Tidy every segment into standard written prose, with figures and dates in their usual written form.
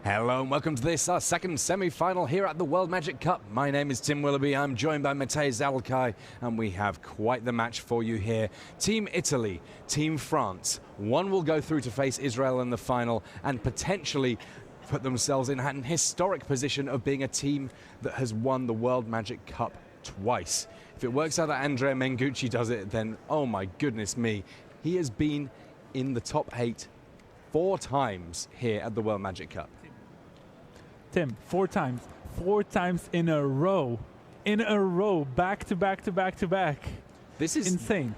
Hello and welcome to this, our second semi-final here at the World Magic Cup. My name is Tim Willoughby, I'm joined by Matej Zalkai, and we have quite the match for you here. Team Italy, Team France. One will go through to face Israel in the final and potentially put themselves in an historic position of being a team that has won the World Magic Cup twice. If it works out that Andrea Mengucci does it, then oh my goodness me, he has been in the top 8 4 times here at the World Magic Cup. Tim, 4 times. 4 times in a row. Back to back to back to back. This is insane.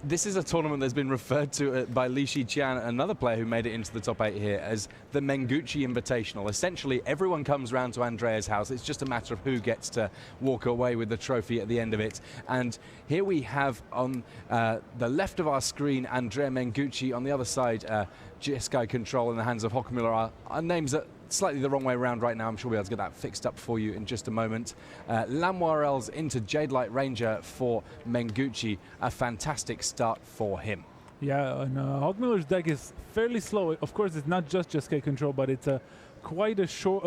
This is a tournament that's been referred to by Li Shiqian, another player who made it into the top 8 here, as the Mengucci Invitational. Essentially, everyone comes round to Andrea's house. It's just a matter of who gets to walk away with the trophy at the end of it. And here we have on the left of our screen, Andrea Mengucci. On the other side, Jeskai Control in the hands of Hockmüller. Our names are slightly the wrong way around right now. I'm sure we'll be able to get that fixed up for you in just a moment. Lamoirel's into Jade Light Ranger for Mengucci. A fantastic start for him. Yeah, and Hockmüller's deck is fairly slow. Of course, it's not just Jeskai Control, but it's quite a short,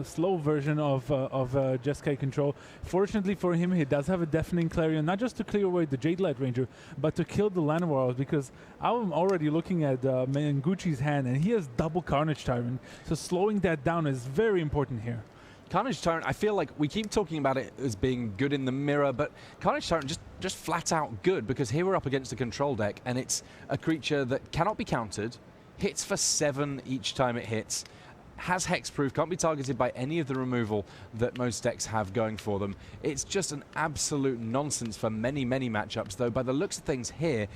slow version of Jeskai Control. Fortunately for him, he does have a Deafening Clarion, not just to clear away the Jade Light Ranger, but to kill the Lanoirels, because I'm already looking at Mengucci's hand, and he has double Carnage Tyrant, so slowing that down is very important here. Carnage Tyrant, I feel like we keep talking about it as being good in the mirror, but Carnage Tyrant just flat out good, because here we're up against a control deck, and it's a creature that cannot be countered, hits for 7 each time it hits, has hexproof, can't be targeted by any of the removal that most decks have going for them. It's just an absolute nonsense for many, many matchups, though by the looks of things here,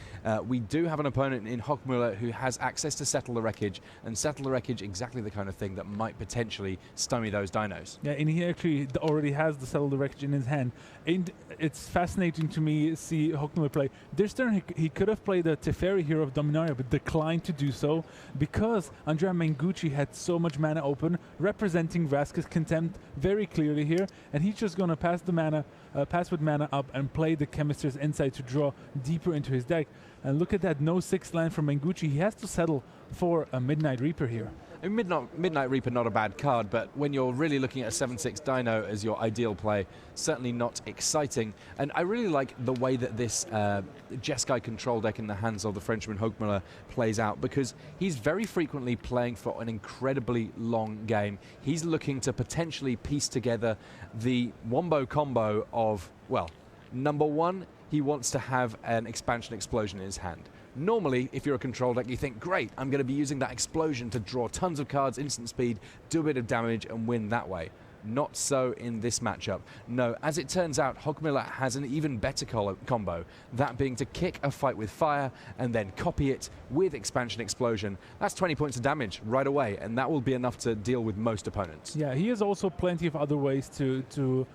we do have an opponent in Hockmüller who has access to Settle the Wreckage, and Settle the Wreckage, exactly the kind of thing that might potentially stymie those dinos. Yeah, and he actually already has the Settle the Wreckage in his hand. And it's fascinating to me see Hockmüller play. This turn he could have played the Teferi here of Dominaria, but declined to do so because Andrea Mengucci had so much mana open, representing Brassicas Contempt very clearly here, and he's just going to pass the mana, pass with mana up and play the Chemist's Insight to draw deeper into his deck. And look at that, no 6th land from Mengucci. He has to settle for a Midnight Reaper here. I mean, Midnight Reaper, not a bad card, but when you're really looking at a 7/6 Dino as your ideal play, certainly not exciting. And I really like the way that this Jeskai Control deck in the hands of the Frenchman Hockmüller plays out, because he's very frequently playing for an incredibly long game. He's looking to potentially piece together the wombo combo of, well, number one, he wants to have an Expansion Explosion in his hand. Normally, if you're a control deck, you think, great, I'm going to be using that explosion to draw tons of cards, instant speed, do a bit of damage, and win that way. Not so in this matchup. No, as it turns out, Hockmüller has an even better combo, that being to kick a fight with fire and then copy it with Expansion Explosion. That's 20 points of damage right away, and that will be enough to deal with most opponents. Yeah, he has also plenty of other ways to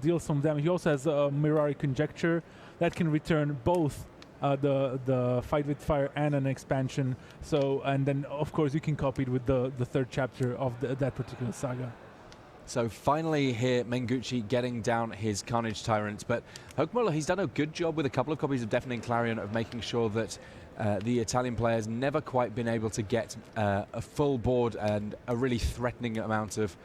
deal some damage. He also has a Mirari Conjecture that can return both the fight with fire and an expansion. So, and then of course you can copy it with the 3rd chapter of that particular saga. So finally here, Mengucci getting down his Carnage Tyrant, but Hockmüller, he's done a good job with a couple of copies of Deafening Clarion of making sure that the Italian players never quite been able to get a full board and a really threatening amount of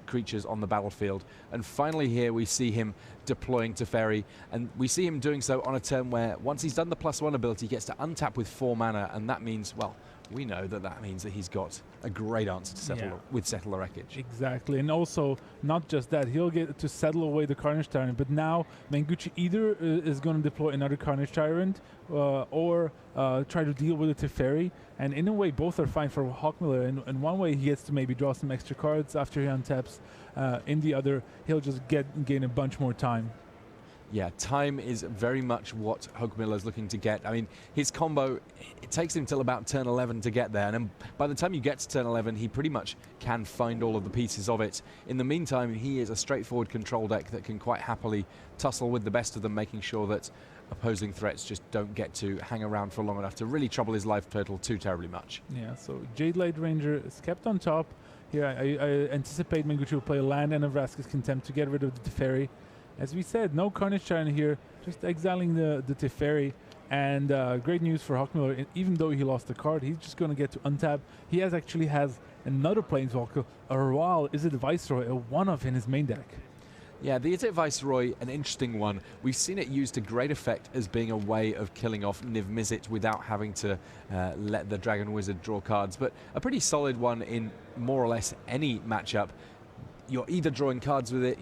creatures on the battlefield. And finally here we see him deploying Teferi, and we see him doing so on a turn where once he's done the +1 ability, he gets to untap with 4 mana, and that means, well, we know that means that he's got a great answer to settle with Settle the Wreckage. Exactly, and also not just that, he'll get to settle away the Carnage Tyrant, but now Mengucci either is going to deploy another Carnage Tyrant or try to deal with the Teferi, and in a way both are fine for Hockmüller. In one way he gets to maybe draw some extra cards after he untaps, in the other he'll just gain a bunch more time. Yeah, time is very much what Hockmüller is looking to get. I mean, his combo, it takes him till about turn 11 to get there, and then by the time you get to turn 11, he pretty much can find all of the pieces of it. In the meantime, he is a straightforward control deck that can quite happily tussle with the best of them, making sure that opposing threats just don't get to hang around for long enough to really trouble his life total too terribly much. Yeah, so Jade Light Ranger is kept on top. Here, I anticipate Mengucci will play a land and a Brassicas Contempt to get rid of the Teferi. As we said, no Carnage Tyrant here, just exiling the Teferi. And great news for Hockmüller, even though he lost the card, he's just going to get to untap. He actually has another Planeswalker, a Prowl, Is it Viceroy, a one-off in his main deck. Yeah, the Is it Viceroy, an interesting one. We've seen it used to great effect as being a way of killing off Niv Mizzet without having to let the Dragon Wizard draw cards, but a pretty solid one in more or less any matchup. You're either drawing cards with it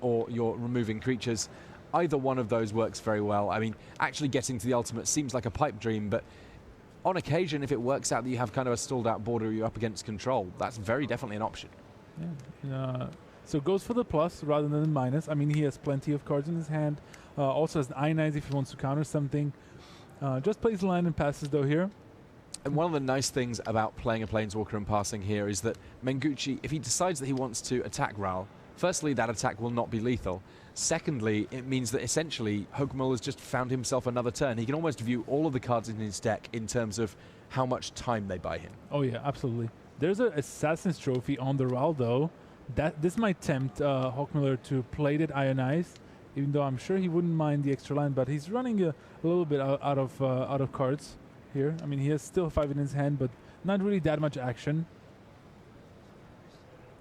or you're removing creatures. Either one of those works very well. I mean, actually getting to the ultimate seems like a pipe dream, but on occasion, if it works out that you have kind of a stalled out border, you're up against control, that's very definitely an option. Yeah. So goes for the plus rather than the minus. I mean, he has plenty of cards in his hand. Also has an Ionize if he wants to counter something. Just plays land and passes though here. And one of the nice things about playing a Planeswalker and passing here is that Mengucci, if he decides that he wants to attack Prowl, firstly, that attack will not be lethal. Secondly, it means that essentially Hogmuller has just found himself another turn. He can almost view all of the cards in his deck in terms of how much time they buy him. Oh yeah, absolutely. There's an Assassin's Trophy on the Prowl though. This might tempt Hogmuller to play that Ionize, even though I'm sure he wouldn't mind the extra line, but he's running a little bit out of cards here. I mean, he has still 5 in his hand, but not really that much action.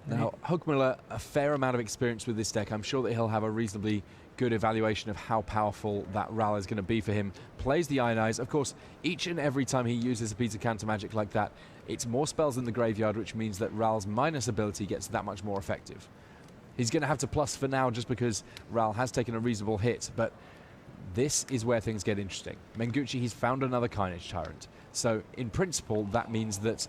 Now, Hogmuller, a fair amount of experience with this deck. I'm sure that he'll have a reasonably good evaluation of how powerful that Prowl is going to be for him. Plays the Ionize. Of course, each and every time he uses a piece of counter magic like that, it's more spells in the graveyard, which means that Prowl's minus ability gets that much more effective. He's going to have to plus for now just because Prowl has taken a reasonable hit, but this is where things get interesting. Mengucci, he's found another Carnage Tyrant. So, in principle, that means that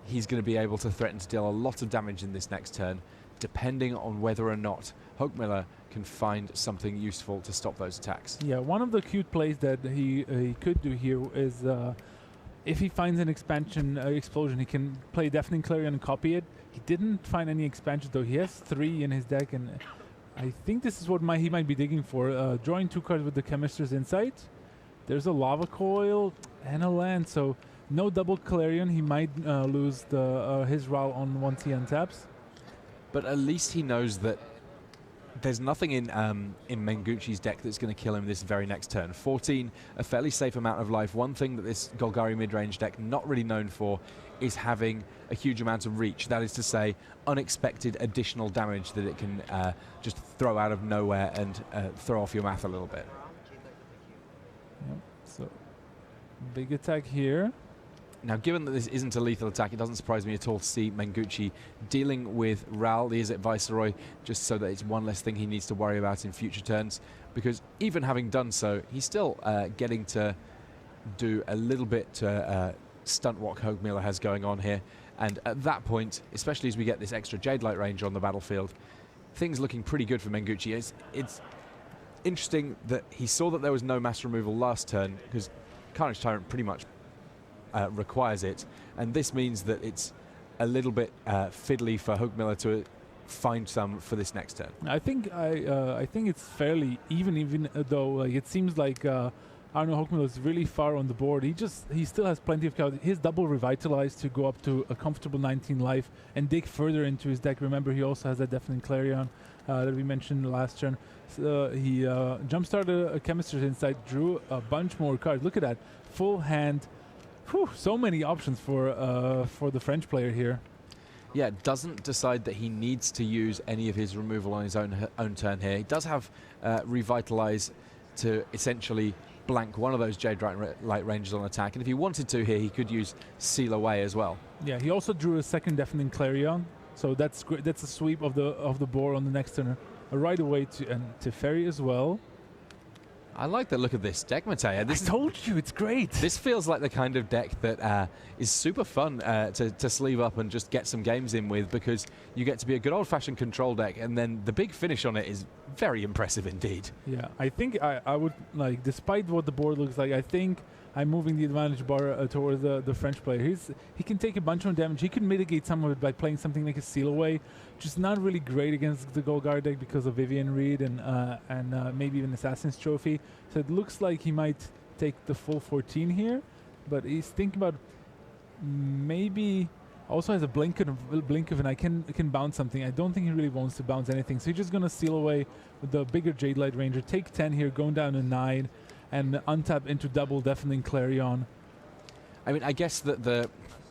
he's going to be able to threaten to deal a lot of damage in this next turn, depending on whether or not Hogmuller can find something useful to stop those attacks. Yeah, one of the cute plays that he could do here is if he finds an expansion explosion, he can play Deafening Clarion and copy it. He didn't find any expansion though. He has 3 in his deck, and I think this is what he might be digging for. Drawing 2 cards with the Chemist's Insight. There's a Lava Coil and a land, so no double Clarion. He might lose his Prowl on once he untaps. But at least he knows that there's nothing in Mengucci's deck that's going to kill him this very next turn. 14, a fairly safe amount of life. One thing that this Golgari mid-range deck not really known for is having a huge amount of reach. That is to say, unexpected additional damage that it can just throw out of nowhere and throw off your math a little bit. Yep. So, big attack here. Now, given that this isn't a lethal attack, it doesn't surprise me at all to see Mengucci dealing with Prowl, the Is it Viceroy, just so that it's one less thing he needs to worry about in future turns. Because even having done so, he's still getting to do a little bit to stunt what Hogmuller has going on here. And at that point, especially as we get this extra Jade Light range on the battlefield, things looking pretty good for Mengucci. It's interesting that he saw that there was no mass removal last turn, because Carnage Tyrant pretty much requires it, and this means that it's a little bit fiddly for Hogmuller to find some for this next turn. I think it's fairly even though it seems like Arno Hogmuller is really far on the board. He still has plenty of cards. His double Revitalize to go up to a comfortable 19 life and dig further into his deck. Remember, he also has that Deafening Clarion that we mentioned last turn. So, he jump-started a Chemist's Insight, drew a bunch more cards. Look at that, full hand. Whew, so many options for the French player here. Yeah, doesn't decide that he needs to use any of his removal on his own turn here. He does have Revitalize to essentially blank one of those Jade Light ranges on attack, and if he wanted to here, he could use Seal Away as well. Yeah, he also drew a second Deafening Clarion, so that's great. That's a sweep of the board on the next turn. Right away to Teferi as well. I like the look of this deck, Matej. I told you, it's great. This feels like the kind of deck that is super fun to sleeve up and just get some games in with, because you get to be a good old-fashioned control deck, and then the big finish on it is very impressive indeed. Yeah, I think I would, like, despite what the board looks like, I think I'm moving the advantage bar towards the French player. He can take a bunch of damage. He can mitigate some of it by playing something like a Seal Away, which is not really great against the Golgari deck because of Vivian Reed and maybe even Assassin's Trophy. So it looks like he might take the full 14 here, but he's thinking about maybe also has a blink of an I can bounce something. I don't think he really wants to bounce anything, so he's just gonna Seal Away with the bigger Jade Light Ranger, take 10 here, going down to 9, and untap into double Deafening Clarion. I mean, I guess that the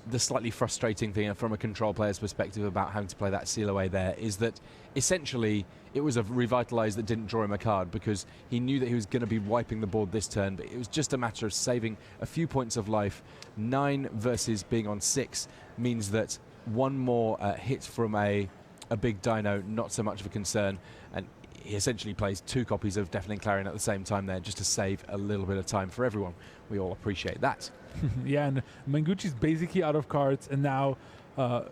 the slightly frustrating thing from a control player's perspective about having to play that seal away there is that essentially it was a Revitalize that didn't draw him a card, because he knew that he was going to be wiping the board this turn, but it was just a matter of saving a few points of life. 9 versus being on 6 means that one more hit from a big dino, not so much of a concern, and he essentially plays 2 copies of Deafening Clarion at the same time there, just to save a little bit of time for everyone. We all appreciate that. Yeah, and Mengucci's basically out of cards, and now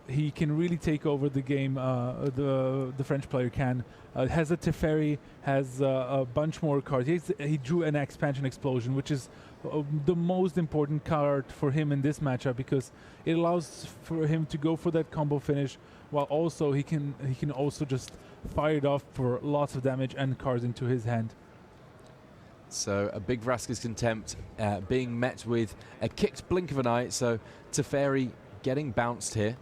he can really take over the game. The French player can. Has a Teferi, has a bunch more cards. He drew an Expansion Explosion, which is the most important card for him in this matchup, because it allows for him to go for that combo finish, while also he can also just fire it off for lots of damage and cards into his hand. So a big Brassicas Contempt being met with a kicked blink of an eye, so Teferi getting bounced here.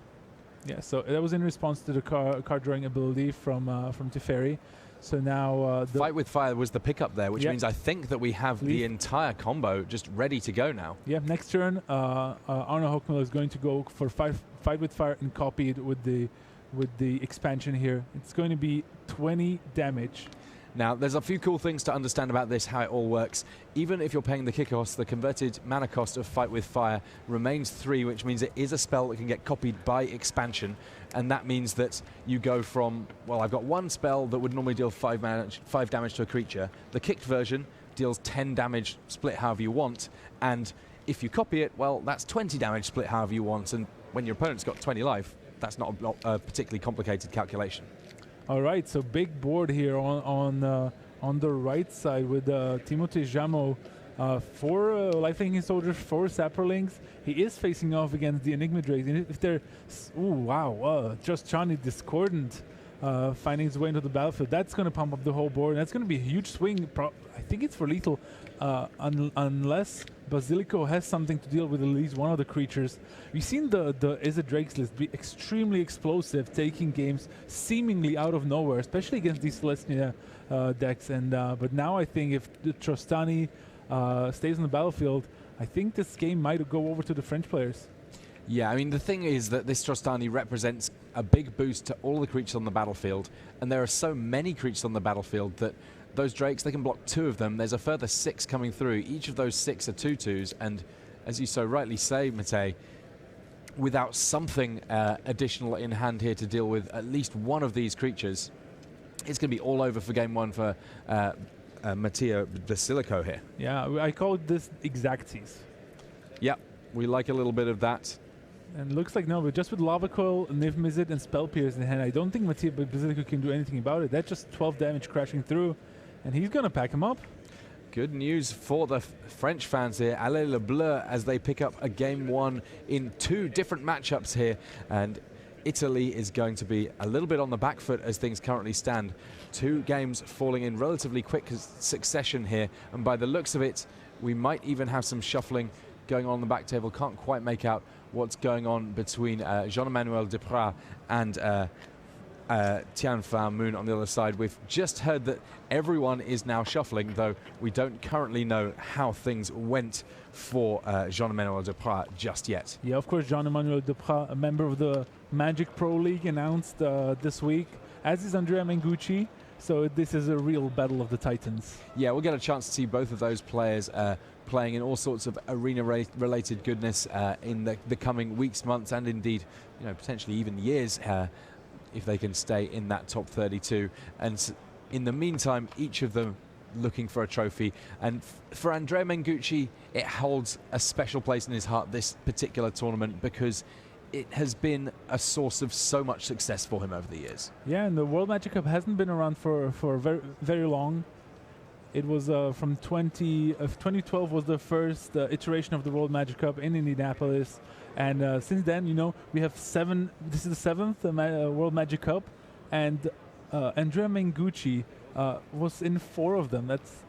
Yeah, so that was in response to the card drawing ability from Teferi. So now the Fight with Fire was the pickup there, which means I think that we have the entire combo just ready to go now. Yeah, next turn Arno Hochmüller is going to go for Fight with Fire and copy it with the expansion here. It's going to be 20 damage. Now, there's a few cool things to understand about this, how it all works. Even if you're paying the kick cost, the converted mana cost of Fight with Fire remains 3, which means it is a spell that can get copied by expansion. And that means that you go from, well, I've got one spell that would normally deal 5 damage to a creature. The kicked version deals 10 damage split however you want. And if you copy it, well, that's 20 damage split however you want. And when your opponent's got 20 life, that's not a particularly complicated calculation. All right, so big board here on the right side with Timothée Jameau. 4 life-thinking soldiers, 4 saprolings. He is facing off against the Enigma Drakes. And if they're... Ooh, wow. Just Johnny Discordant finding his way into the battlefield. That's going to pump up the whole board. And that's going to be a huge swing. I think it's for lethal, unless Basilico has something to deal with at least one of the creatures. We've seen the Is It Drake's list be extremely explosive, taking games seemingly out of nowhere, especially against these Celestia decks. And but now I think if the Trostani stays on the battlefield, I think this game might go over to the French players. Yeah, I mean, the thing is that this Trostani represents a big boost to all the creatures on the battlefield, and there are so many creatures on the battlefield that those Drakes, they can block 2 of them. There's a further 6 coming through. Each of those 6 are 2/2s, and as you so rightly say, Matej, without something additional in hand here to deal with at least one of these creatures, it's going to be all over for game 1 for Matteo Basilico here. Yeah, I call this exacties. Yeah, we like a little bit of that. And looks like no, but just with Lava Coil, Niv Mizzet, and Spell Pierce in hand, I don't think Matteo Basilico can do anything about it. That's just 12 damage crashing through, and he's going to pack him up. Good news for the French fans here. Allez le Bleu, as they pick up a game 1 in 2 different matchups here. And Italy is going to be a little bit on the back foot as things currently stand. 2 games falling in relatively quick succession here. And by the looks of it, we might even have some shuffling going on the back table. Can't quite make out what's going on between Jean-Emmanuel Deprive and Tian Fa Moon on the other side. We've just heard that everyone is now shuffling, though we don't currently know how things went for Jean-Emmanuel Deprive just yet. Yeah, of course, Jean-Emmanuel Deprive, a member of the Magic Pro League, announced this week, as is Andrea Mengucci. So this is a real battle of the Titans. Yeah, we'll get a chance to see both of those players playing in all sorts of arena-related goodness in the coming weeks, months, and indeed, potentially even years, if they can stay in that top 32. And in the meantime, each of them looking for a trophy. And for Andrea Mengucci, it holds a special place in his heart, this particular tournament, because it has been a source of so much success for him over the years. Yeah, and the World Magic Cup hasn't been around for very, very long. It was from 2012 was the first iteration of the World Magic Cup in Indianapolis. And since then, we have 7. This is the 7th World Magic Cup. And Andrea Mengucci was in 4 of them. That's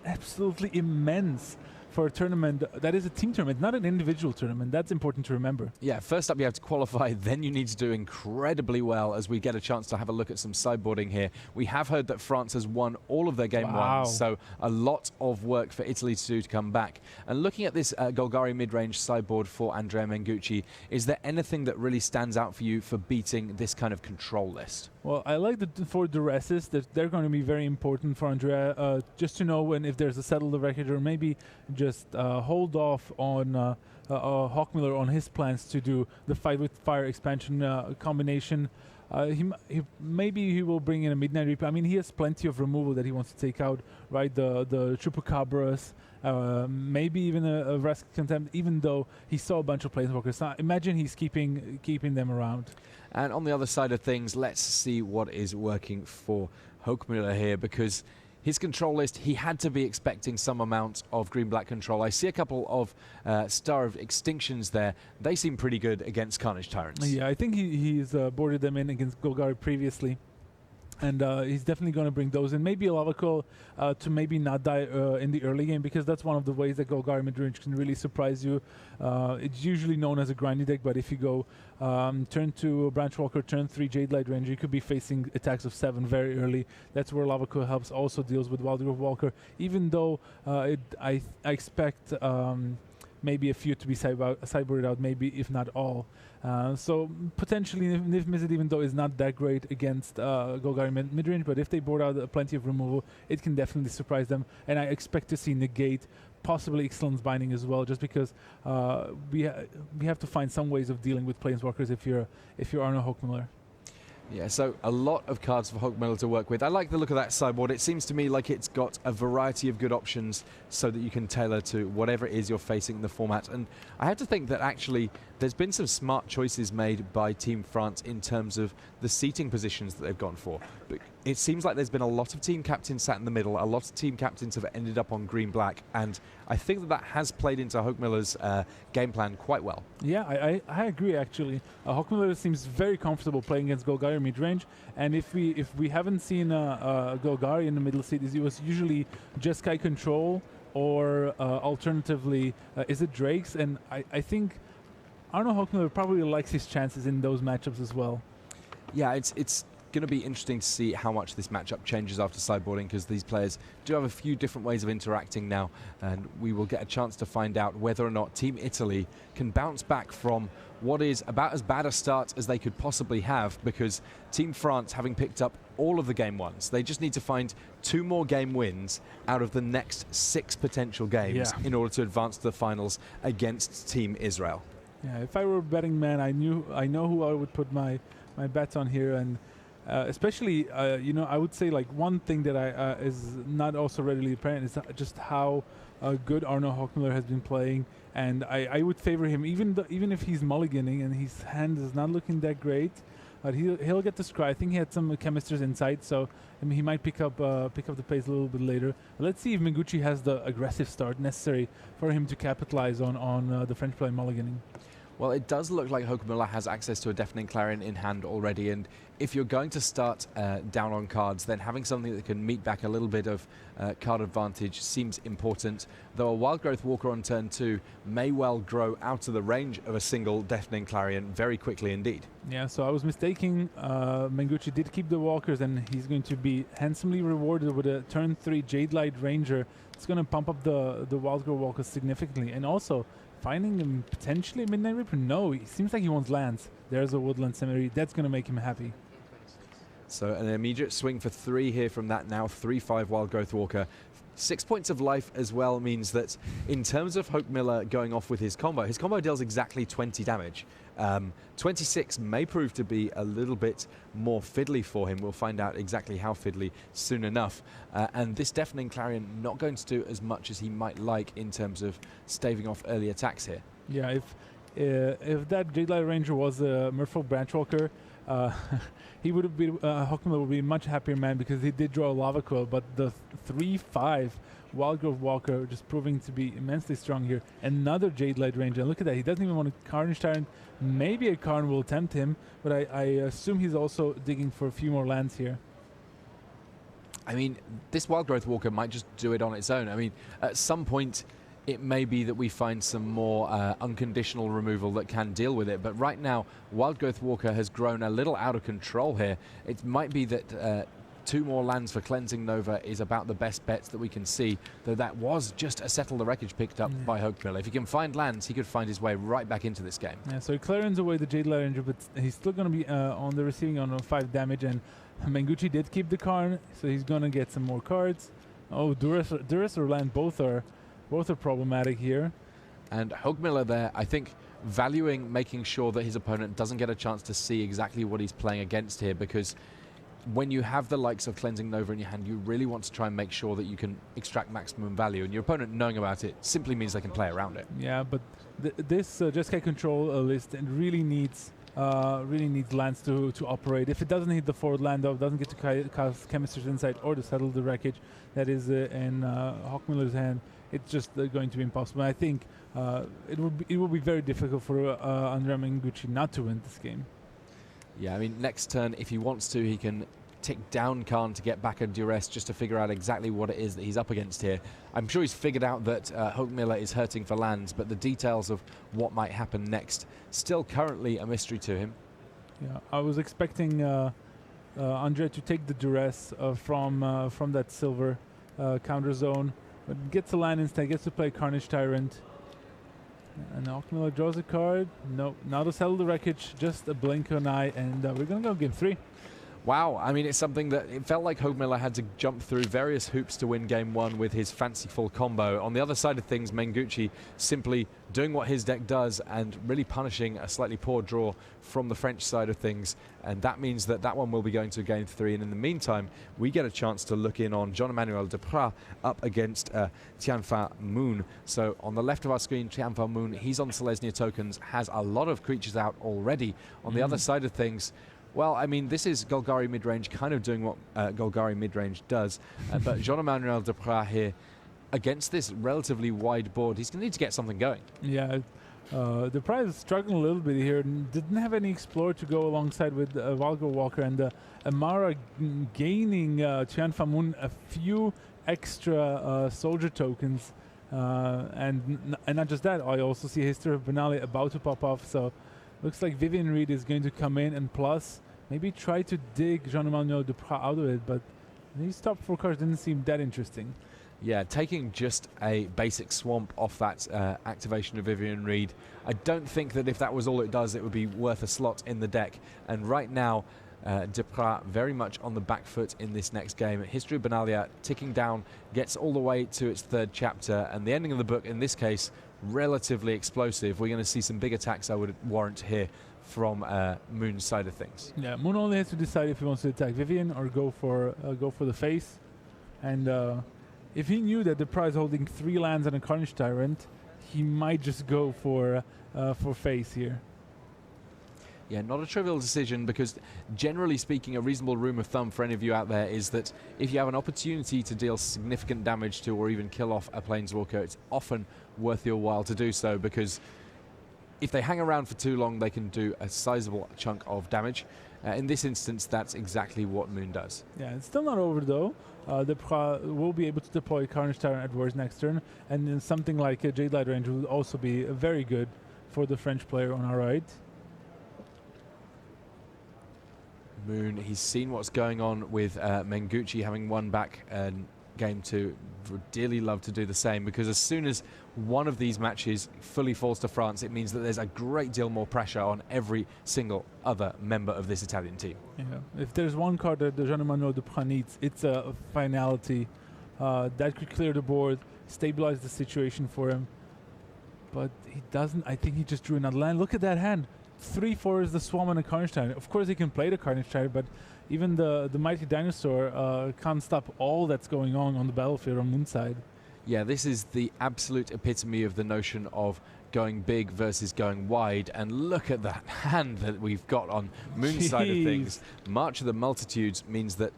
absolutely immense for a tournament that is a team tournament, not an individual tournament. That's important to remember. Yeah, first up you have to qualify, then you need to do incredibly well as we get a chance to have a look at some sideboarding here. We have heard that France has won all of their game ones, so a lot of work for Italy to do to come back. And looking at this Golgari mid-range sideboard for Andrea Mengucci, is there anything that really stands out for you for beating this kind of control list? Well, I like the 4 Duresses, that they're going to be very important for Andrea, just to know if there's a settle the wreckage, or maybe just hold off on Hawkmiller on his plans to do the Fight with Fire expansion combination. Maybe he will bring in a Midnight Reaper. I mean, he has plenty of removal that he wants to take out, right? The Chupacabras, maybe even a Rask Contempt, even though he saw a bunch of Planeswalkers. So imagine he's keeping them around. And on the other side of things, let's see what is working for Hawkmiller here, because his control list, he had to be expecting some amount of green-black control. I see a couple of Star of Extinctions there. They seem pretty good against Carnage Tyrants. Yeah, I think he's boarded them in against Golgari previously. And he's definitely going to bring those in. Maybe a Lava Coil to maybe not die in the early game, because that's one of the ways that Golgari midrange can really surprise you. It's usually known as a grindy deck, but if you go turn 2 Branchwalker, turn 3 Jade Light Ranger, you could be facing attacks of 7 very early. That's where Lava Coil helps, also deals with Wildgrowth Walker, even though I expect maybe a few to be sideboarded out, maybe if not all. So potentially Niv Mizzet, even though is not that great against Golgari midrange, but if they board out plenty of removal, it can definitely surprise them. And I expect to see Negate, possibly Ixalan's Binding as well, just because we have to find some ways of dealing with Planeswalkers if you're Arno Hawkmiller. Yeah, so a lot of cards for Hawkmiller to work with. I like the look of that sideboard. It seems to me like it's got a variety of good options so that you can tailor to whatever it is you're facing in the format. And I have to think that actually there's been some smart choices made by Team France in terms of the seating positions that they've gone for. But it seems like there's been a lot of team captains sat in the middle, a lot of team captains have ended up on green-black, and I think that has played into Hawkmiller's game plan quite well. Yeah, I agree, actually. Hawkmiller seems very comfortable playing against Golgari mid-range, and if we haven't seen Golgari in the middle seat, it was usually Jeskai control, or alternatively, is it Drake's? And I think Arno Hawkmiller probably likes his chances in those matchups as well. Yeah, it's going to be interesting to see how much this matchup changes after sideboarding, because these players do have a few different ways of interacting now, and we will get a chance to find out whether or not Team Italy can bounce back from what is about as bad a start as they could possibly have, because Team France, having picked up all of the game ones, they just need to find 2 more game wins out of the next 6 potential games in order to advance to the finals against Team Israel. Yeah, if I were a betting man, I know who I would put my bets on here, and especially, I would say like one thing that is not also readily apparent is just how good Arno Hawkmiller has been playing, and I would favor him even if he's mulliganing and his hand is not looking that great. But he'll get the scry. I think he had some chemisters inside, so he might pick up the pace a little bit later. But let's see if Mengucci has the aggressive start necessary for him to capitalize on the French player mulliganing. Well, it does look like Hawkmiller has access to a Deafening Clarion in hand already, and if you're going to start down on cards, then having something that can meet back a little bit of card advantage seems important, though a Wildgrowth Walker on turn 2 may well grow out of the range of a single Deafening Clarion very quickly indeed. Yeah, so I was mistaken. Mengucci did keep the Walkers, and he's going to be handsomely rewarded with a turn 3 Jade Light Ranger. It's going to pump up the Wildgrowth Walkers significantly, and also finding him potentially a Midnight Reaper? No, it seems like he wants lands. There's a Woodland Cemetery. That's going to make him happy. So an immediate swing for 3 here from that now 3/5 Wildgrowth Walker. 6 points of life as well means that in terms of Hawkmiller going off with his combo deals exactly 20 damage. 26 may prove to be a little bit more fiddly for him. We'll find out exactly how fiddly soon enough. And this Deafening Clarion not going to do as much as he might like in terms of staving off early attacks here. Yeah, if that Jade Light Ranger was a Merfolk Branchwalker, he would have been Hawkmiller would be a much happier man, because he did draw a Lava Coil, but the 3/5 Wildgrowth Walker just proving to be immensely strong here. Another Jade Light Ranger. Look at that. He doesn't even want a Carnage Tyrant. Maybe a Karn will tempt him, but I assume he's also digging for a few more lands here. I mean, this Wildgrowth Walker might just do it on its own. I mean, at some point, it may be that we find some more unconditional removal that can deal with it. But right now, Wild Growth Walker has grown a little out of control here. It might be that 2 more lands for Cleansing Nova is about the best bets that we can see, though that was just a Settle the Wreckage picked up by Hogmiller. If he can find lands, he could find his way right back into this game. Yeah, so he Clarion's away the Jade Light Ranger, but he's still going to be on the receiving end on 5 damage, and Mengucci did keep the Karn, so he's going to get some more cards. Oh, Duress or land, both are problematic here. And Hogmiller there, I think, valuing making sure that his opponent doesn't get a chance to see exactly what he's playing against here, because when you have the likes of Cleansing Nova in your hand, you really want to try and make sure that you can extract maximum value, and your opponent knowing about it simply means they can play around it. Yeah, but this Jeskai control list really needs lands to operate. If it doesn't hit the forward land, though, doesn't get to cast Chemist's Insight or to settle the wreckage that is in Hawkmiller's hand, it's just going to be impossible. And I think it will be very difficult for Andrea Mengucci not to win this game. Yeah, I mean, next turn, if he wants to, he can tick down Khan to get back a Duress just to figure out exactly what it is that he's up against here. I'm sure he's figured out that Hogmiller is hurting for lands, but the details of what might happen next still currently a mystery to him. Yeah, I was expecting Andrea to take the Duress from that silver counter zone, but gets a land instead, gets to play Carnage Tyrant. And Hawkmiller draws a card. No, now to settle the wreckage. Just a blink of an eye, and we're going to go game 3. Wow, I mean, it's something that it felt like Hogmiller had to jump through various hoops to win game 1 with his fanciful combo. On the other side of things, Mengucci simply doing what his deck does and really punishing a slightly poor draw from the French side of things. And that means that that one will be going to game 3. And in the meantime, we get a chance to look in on Emmanuel Deprive up against Tianfa Moon. So on the left of our screen, Tianfa Moon, he's on Celestia tokens, has a lot of creatures out already. On the other side of things, well, I mean, this is Golgari midrange kind of doing what Golgari midrange does. But Emmanuel Deprive here, against this relatively wide board, he's going to need to get something going. Yeah, Deprive is struggling a little bit here. Didn't have any Explorer to go alongside with Valgo Walker, and Amara gaining Tianfa Moon a few extra soldier tokens. And not just that, I also see History of Banale about to pop off, so looks like Vivian Reed is going to come in and plus maybe try to dig Emmanuel Deprive out of it, but these top 4 cards didn't seem that interesting. Yeah, taking just a basic swamp off that activation of Vivian Reed, I don't think that if that was all it does, it would be worth a slot in the deck. And right now, Deprive very much on the back foot in this next game. History of Benalia ticking down, gets all the way to its 3rd chapter, and the ending of the book, in this case, relatively explosive. We're going to see some big attacks, I would warrant here, from Moon's side of things. Yeah, Moon only has to decide if he wants to attack Vivian or go for the face. And if he knew that the prize holding 3 lands and a Carnage Tyrant, he might just go for face here. Yeah, not a trivial decision, because generally speaking, a reasonable rule of thumb for any of you out there is that if you have an opportunity to deal significant damage to or even kill off a Planeswalker, it's often worth your while to do so, because if they hang around for too long, they can do a sizable chunk of damage. In this instance, that's exactly what Moon does. Yeah, it's still not over though. Deprive will be able to deploy Carnage Tyrant at worst next turn, and then something like a Jade Light Ranger will also be very good for the French player on our right. Moon, he's seen what's going on with Mengucci having won back game 2. Would dearly love to do the same, because as soon as one of these matches fully falls to France, it means that there's a great deal more pressure on every single other member of this Italian team. Yeah. If there's one card that Emmanuel Deprive needs, it's a Finality. That could clear the board, stabilize the situation for him. But he doesn't. I think he just drew another land. Look at that hand. 3/4 is the Swarm and a Carnage Tyrant. Of course he can play the Carnage Tyrant, but even the Mighty Dinosaur can't stop all that's going on the battlefield on Moon's side. Yeah, this is the absolute epitome of the notion of going big versus going wide. And look at that hand that we've got on Moon's side of things. March of the Multitudes means that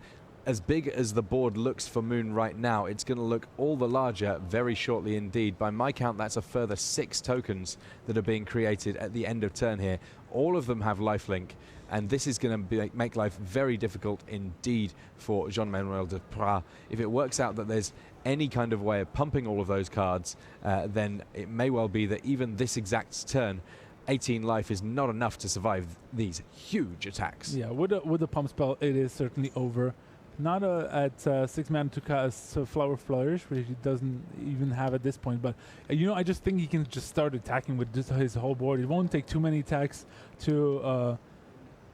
as big as the board looks for Moon right now, it's going to look all the larger very shortly indeed. By my count, that's a further 6 tokens that are being created at the end of turn here. All of them have lifelink, and this is going to make life very difficult indeed for Emmanuel Deprive. If it works out that there's any kind of way of pumping all of those cards, then it may well be that even this exact turn, 18 life is not enough to survive these huge attacks. Yeah, with the pump spell, it is certainly over. Not at 6 mana to cast Flower Flourish, which he doesn't even have at this point. But, I just think he can just start attacking with his whole board. It won't take too many attacks to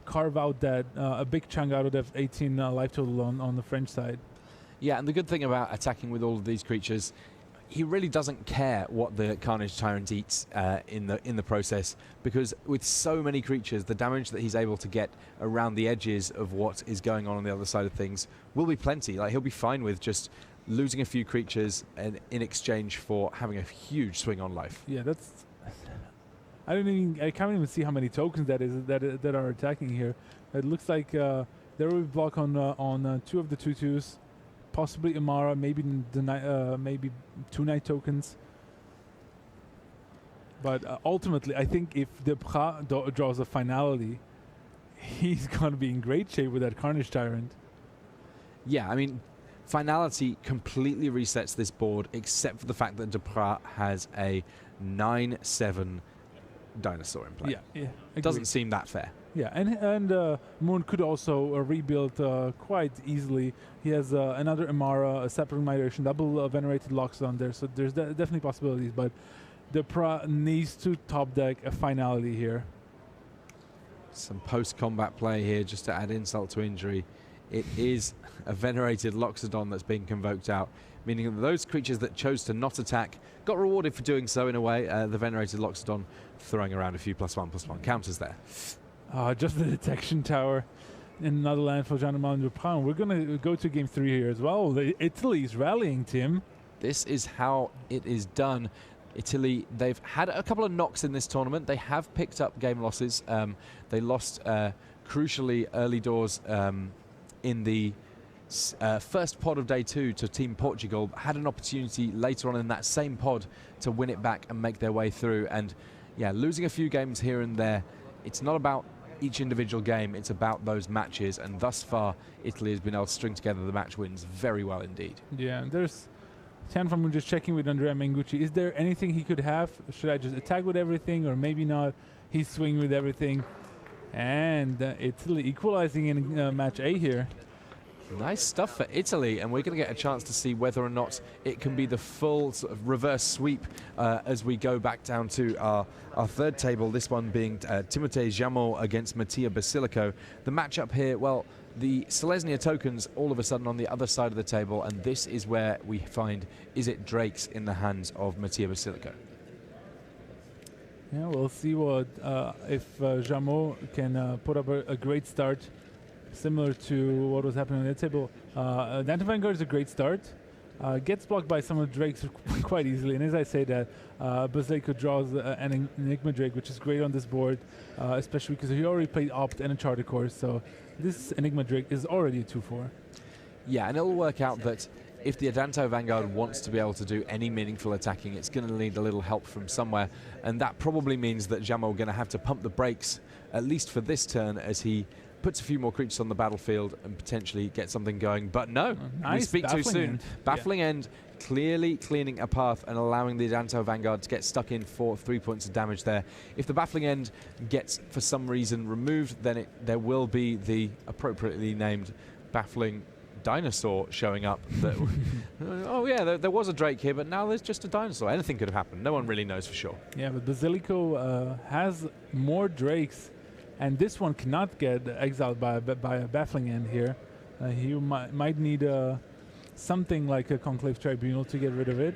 carve out that a big chunk out of that 18 life total on the French side. Yeah, and the good thing about attacking with all of these creatures, he really doesn't care what the Carnage Tyrant eats in the process, because with so many creatures, the damage that he's able to get around the edges of what is going on the other side of things will be plenty. Like, he'll be fine with just losing a few creatures in exchange for having a huge swing on life. Yeah, that's... I can't even see how many tokens that is that are attacking here. It looks like there will be block on 2 of the 2/2s. Possibly Amara, maybe maybe 2 night tokens. But ultimately, I think if Deprive draws a Finality, he's going to be in great shape with that Carnage Tyrant. Yeah, I mean, Finality completely resets this board, except for the fact that Deprive has a 9/7 dinosaur in play. Yeah. It doesn't seem that fair. Yeah, and Moon could also rebuild quite easily. He has another Amara, a Separate Migration, double Venerated Loxodon there, so there's definitely possibilities, but Deprive needs to top deck a Finality here. Some post-combat play here just to add insult to injury. It is a Venerated Loxodon that's being convoked out, meaning that those creatures that chose to not attack got rewarded for doing so in a way. The Venerated Loxodon throwing around a few +1/+1 counters there. Just the Detection Tower in another land for Emmanuel Deprive. We're going to go to game 3 here as well. Italy's rallying, Tim. This is how it is done. Italy, they've had a couple of knocks in this tournament. They have picked up game losses. They lost, crucially, early doors in the first pod of day 2 to Team Portugal. Had an opportunity later on in that same pod to win it back and make their way through. And, yeah, losing a few games here and there. It's not about each individual game, it's about those matches, and thus far Italy has been able to string together the match wins very well indeed. Yeah, there's Tianfang just checking with Andrea Mengucci. Is there anything he could have? Should I just attack with everything, or maybe not? He's swinging with everything, and Italy equalizing in match A here. Nice stuff for Italy, and we're going to get a chance to see whether or not it can be the full sort of reverse sweep as we go back down to our third table, this one being Timothée Jamot against Mattia Basilico. The matchup here, well, the Celestia tokens all of a sudden on the other side of the table, and this is where we find Izzet Drakes in the hands of Mattia Basilico. Yeah, we'll see what if Jamot can put up a great start, similar to what was happening on the table. Danton Vanguard is a great start. Gets blocked by some of the Drakes quite easily, and as I say that, Basilico draws an Enigma Drake, which is great on this board, especially because he already played Opt and a Charter Course, so this Enigma Drake is already a 2/4. Yeah, and it'll work out that if the Adanto Vanguard wants to be able to do any meaningful attacking, it's going to need a little help from somewhere, and that probably means that Jamot are going to have to pump the brakes, at least for this turn, as he puts a few more creatures on the battlefield and potentially get something going. But no, nice. We speak too soon. End. Baffling End, clearly cleaning a path and allowing the Adanto Vanguard to get stuck in for 3 points of damage there. If the Baffling End gets, for some reason, removed, then there will be the appropriately named Baffling Dinosaur showing up. That oh yeah, there was a Drake here, but now there's just a dinosaur. Anything could have happened. No one really knows for sure. Yeah, but Basilico has more Drakes, and this one cannot get exiled by a Baffling End here. He might need something like a Conclave Tribunal to get rid of it.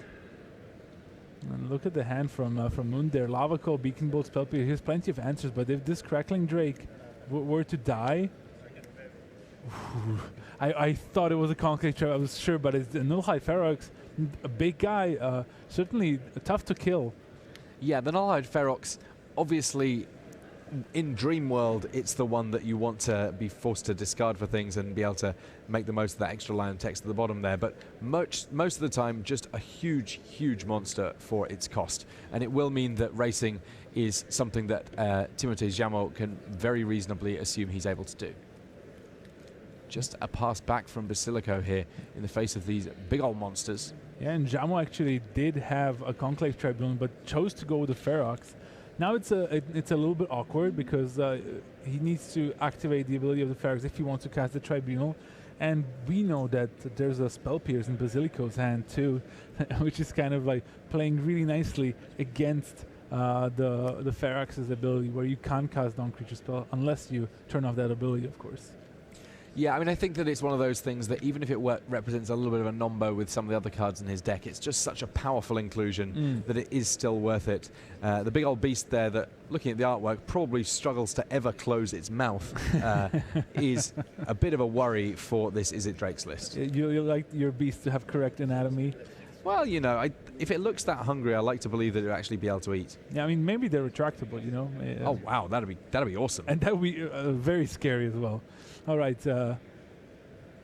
And look at the hand from Moon there. Lava Call, Beacon Bolt, Spell Pierce. He has plenty of answers, but if this Crackling Drake were to die... I thought it was a Conclave Tribunal, I was sure, but it's a Nullhide Ferox, a big guy, certainly tough to kill. Yeah, the Nullhide Ferox, obviously... in Dream World, it's the one that you want to be forced to discard for things and be able to make the most of that extra line of text at the bottom there. But most of the time, just a huge monster for its cost. And it will mean that racing is something that Timothée Jamot can very reasonably assume he's able to do. Just a pass back from Basilico here in the face of these big old monsters. Yeah, and Jamot actually did have a Conclave Tribunal, but chose to go with the Ferox. Now it's a little bit awkward because he needs to activate the ability of the Ferox if he wants to cast the Tribunal. And we know that there's a Spell Pierce in Basilico's hand too, which is kind of like playing really nicely against the Ferox's ability, where you can't cast non-creature spell unless you turn off that ability, of course. Yeah, I mean, I think that it's one of those things that even if it represents a little bit of a nombo with some of the other cards in his deck, it's just such a powerful inclusion that it is still worth it. The big old beast there that, looking at the artwork, probably struggles to ever close its mouth is a bit of a worry for this Is It Drake's list. You like your beast to have correct anatomy? Well, you know, if it looks that hungry, I like to believe that it'll actually be able to eat. Yeah, I mean, maybe they're retractable, you know? Oh, wow, that'd be awesome. And that would be very scary as well. All right,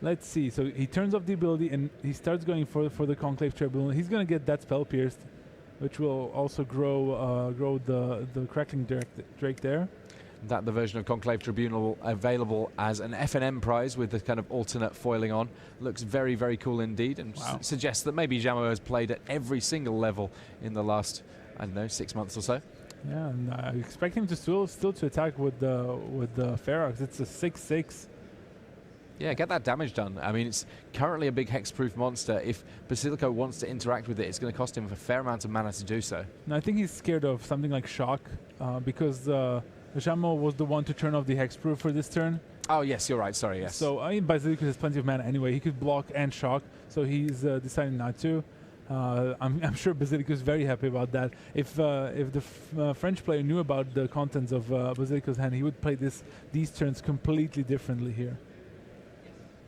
let's see. So he turns off the ability and he starts going for the Conclave Tribunal. He's going to get that Spell Pierced, which will also grow the Crackling Drake there. That the version of Conclave Tribunal available as an FNM prize with the kind of alternate foiling on. Looks very cool indeed, and suggests that maybe Jamot has played at every single level in the last, I don't know, 6 months or so. Yeah, and I expect him to still to attack with the Ferox. It's a 6/6. Yeah, get that damage done. I mean, it's currently a big hexproof monster. If Basilico wants to interact with it, it's going to cost him a fair amount of mana to do so. And I think he's scared of something like Shock, because Jamot was the one to turn off the hexproof for this turn. Oh, yes, you're right. Sorry, yes. So, I mean, Basilico has plenty of mana anyway. He could block and Shock, so he's deciding not to. I'm sure Basilico is very happy about that. If the French player knew about the contents of Basilico's hand, he would play these turns completely differently here.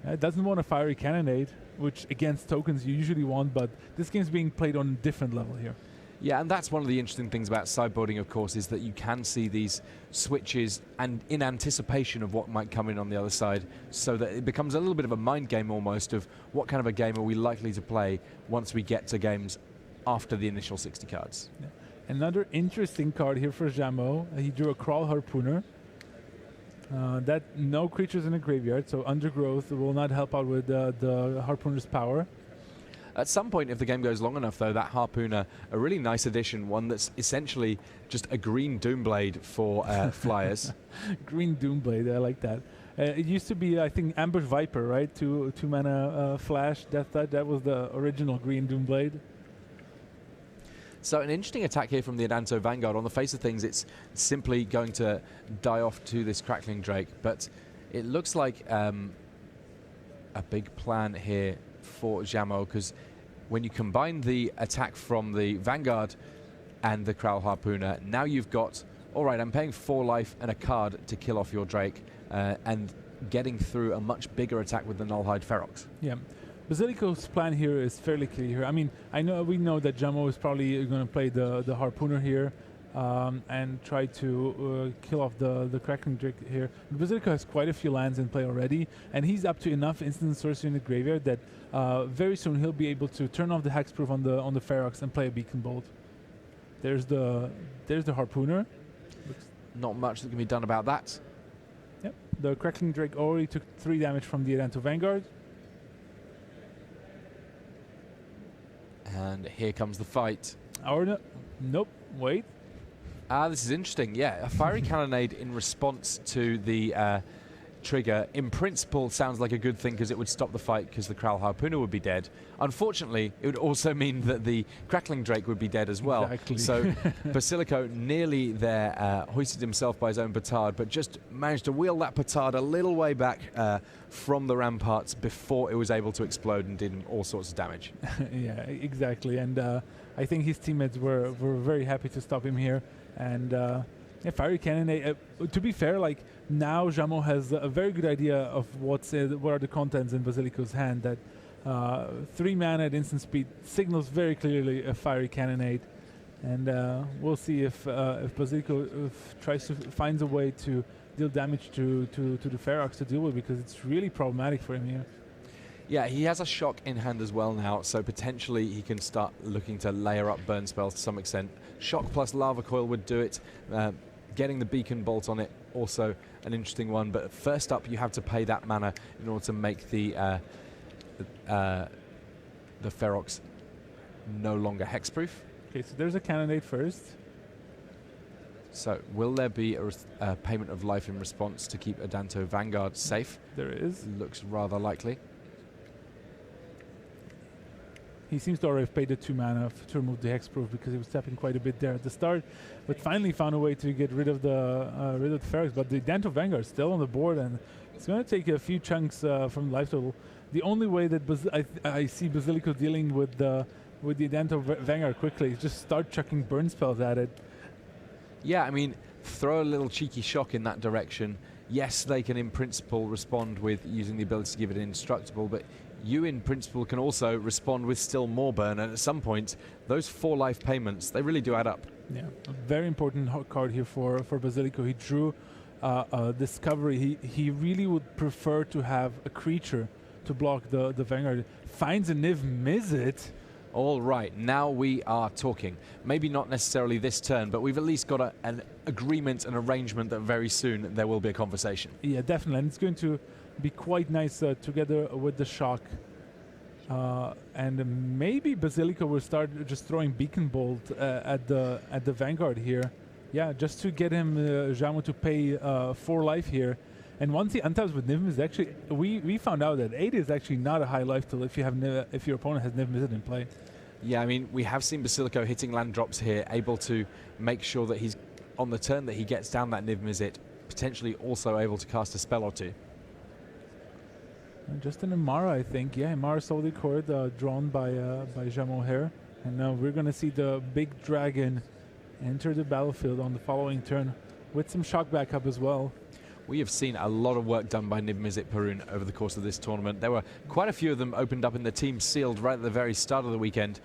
It doesn't want a Fiery Cannonade, which against tokens you usually want, but this game's being played on a different level here. Yeah, and that's one of the interesting things about sideboarding, of course, is that you can see these switches and in anticipation of what might come in on the other side, so that it becomes a little bit of a mind game almost of what kind of a game are we likely to play once we get to games after the initial 60 cards. Yeah. Another interesting card here for Jamot. He drew a Prowl Harpooner. That no creatures in the graveyard, so Undergrowth will not help out with the Harpooner's power. At some point, if the game goes long enough, though, that Harpooner, a really nice addition, one that's essentially just a green Doomblade for flyers. Green Doomblade, I like that. It used to be, I think, Ambush Viper, right? Two mana flash. That was the original green Doomblade. So an interesting attack here from the Adanto Vanguard. On the face of things, it's simply going to die off to this Crackling Drake, but it looks like a big plan here for Jamot, because when you combine the attack from the Vanguard and the Prowl Harpooner, now you've got, all right, I'm paying 4 life and a card to kill off your Drake, and getting through a much bigger attack with the Nullhide Ferox. Yeah. Basilico's plan here is fairly clear. I mean, we know that Jamot is probably going to play the Harpooner here and try to kill off the Crackling Drake here. Basilico has quite a few lands in play already, and he's up to enough instant sorcery in the graveyard that very soon he'll be able to turn off the hexproof on the Ferox and play a Beacon Bolt. There's the Harpooner. Not much that can be done about that. Yep. The Crackling Drake already took 3 damage from the Adanto Vanguard. And here comes the fight. Nope, wait. This is interesting. Yeah, a Fiery Cannonade in response to the trigger, in principle, sounds like a good thing because it would stop the fight because the Prowl Harpooner would be dead. Unfortunately, it would also mean that the Crackling Drake would be dead as well. Exactly. So Basilico nearly there hoisted himself by his own petard, but just managed to wheel that petard a little way back from the ramparts before it was able to explode and did all sorts of damage. Yeah, exactly. And I think his teammates were very happy to stop him here. And yeah, Fiery Cannonade. To be fair, like now Jamot has a very good idea of what are the contents in Basilico's hand. That 3 mana at instant speed signals very clearly a Fiery Cannonade. And we'll see if Basilico tries to finds a way to deal damage to the Ferox to deal with, because it's really problematic for him here. Yeah, he has a shock in hand as well now, so potentially he can start looking to layer up burn spells to some extent. Shock plus Lava Coil would do it. Getting the Beacon Bolt on it, also an interesting one. But first up, you have to pay that mana in order to make the Ferox no longer hexproof. Okay, so there's a candidate first. So will there be a payment of life in response to keep Adanto Vanguard safe? There is. Looks rather likely. He seems to already have paid the 2 mana to remove the hexproof, because he was tapping quite a bit there at the start, but finally found a way to get rid of the Ferox. But the Adanto Vanguard still on the board, and it's going to take a few chunks from life total. The only way that I see Basilico dealing with the Adanto Vanguard quickly is just start chucking burn spells at it. Yeah, I mean, throw a little cheeky shock in that direction. Yes, they can in principle respond with using the ability to give it indestructible, but you in principle can also respond with still more burn, and at some point those 4 life payments, they really do add up. Yeah, a very important card here for Basilico. He drew Discovery. He really would prefer to have a creature to block the Vanguard. Finds a Niv Mizzet. All right, now we are talking. Maybe not necessarily this turn, but we've at least got an agreement, an arrangement that very soon there will be a conversation. Yeah, definitely, and it's going to be quite nice together with the shock. And maybe Basilico will start just throwing Beacon Bolt at the Vanguard here. Yeah, just to get him Jamo to pay 4 life here. And once he untaps with Niv Mizzet, actually, we found out that 8 is actually not a high life total if your opponent has Niv Mizzet in play. Yeah, I mean, we have seen Basilico hitting land drops here, able to make sure that he's on the turn that he gets down that Niv Mizzet, potentially also able to cast a spell or 2. Just an Imara, I think. Yeah, Imara Soul Chord drawn by Jamo here. And now we're going to see the big dragon enter the battlefield on the following turn with some shock backup as well. We have seen a lot of work done by Niv Mizzet Perun over the course of this tournament. There were quite a few of them opened up in the Team Sealed right at the very start of the weekend.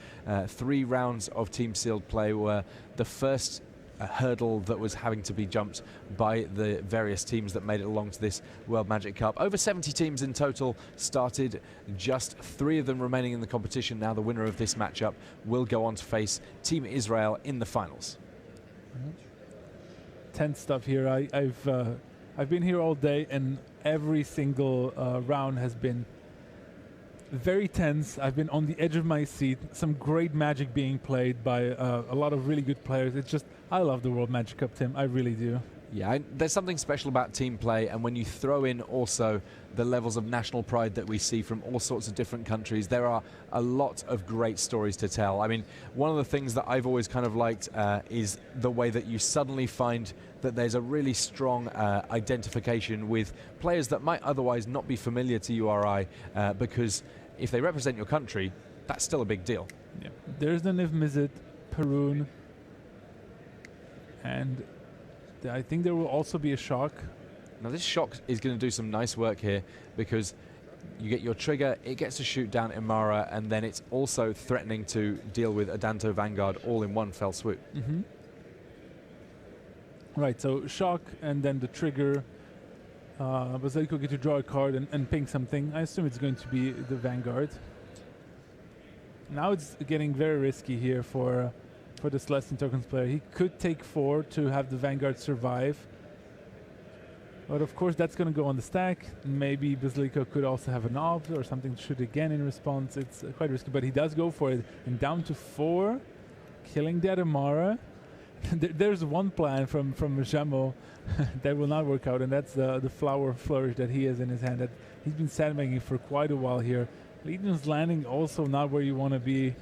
3 rounds of Team Sealed play were the first hurdle that was having to be jumped by the various teams that made it along to this World Magic Cup. Over 70 teams in total started, just 3 of them remaining in the competition. Now the winner of this matchup will go on to face Team Israel in the finals. Tense stuff here. I've been here all day, and every single round has been very tense. I've been on the edge of my seat. Some great Magic being played by a lot of really good players. It's just, I love the World Magic Cup, Tim. I really do. Yeah, there's something special about team play, and when you throw in also the levels of national pride that we see from all sorts of different countries, there are a lot of great stories to tell. I mean, one of the things that I've always kind of liked is the way that you suddenly find that there's a really strong identification with players that might otherwise not be familiar to URI, because if they represent your country, that's still a big deal. Yeah. There's the Niv Mizzet, Perun, and I think there will also be a shock. Now this shock is going to do some nice work here, because you get your trigger, it gets to shoot down Imara, and then it's also threatening to deal with Adanto Vanguard all in one fell swoop. Mm-hmm. Right, so shock and then the trigger. Basilico get to draw a card and ping something. I assume it's going to be the Vanguard. Now it's getting very risky here for the Celestian Tokens player. He could take 4 to have the Vanguard survive. But of course that's going to go on the stack. Maybe Basilico could also have an Ob or something to shoot again in response. It's quite risky, but he does go for it. And down to 4, killing that Imara. There's one plan from Jamo that will not work out, and that's the Flower Flourish that he has in his hand. That he's been sandbagging for quite a while here. Legion's Landing also not where you want to be.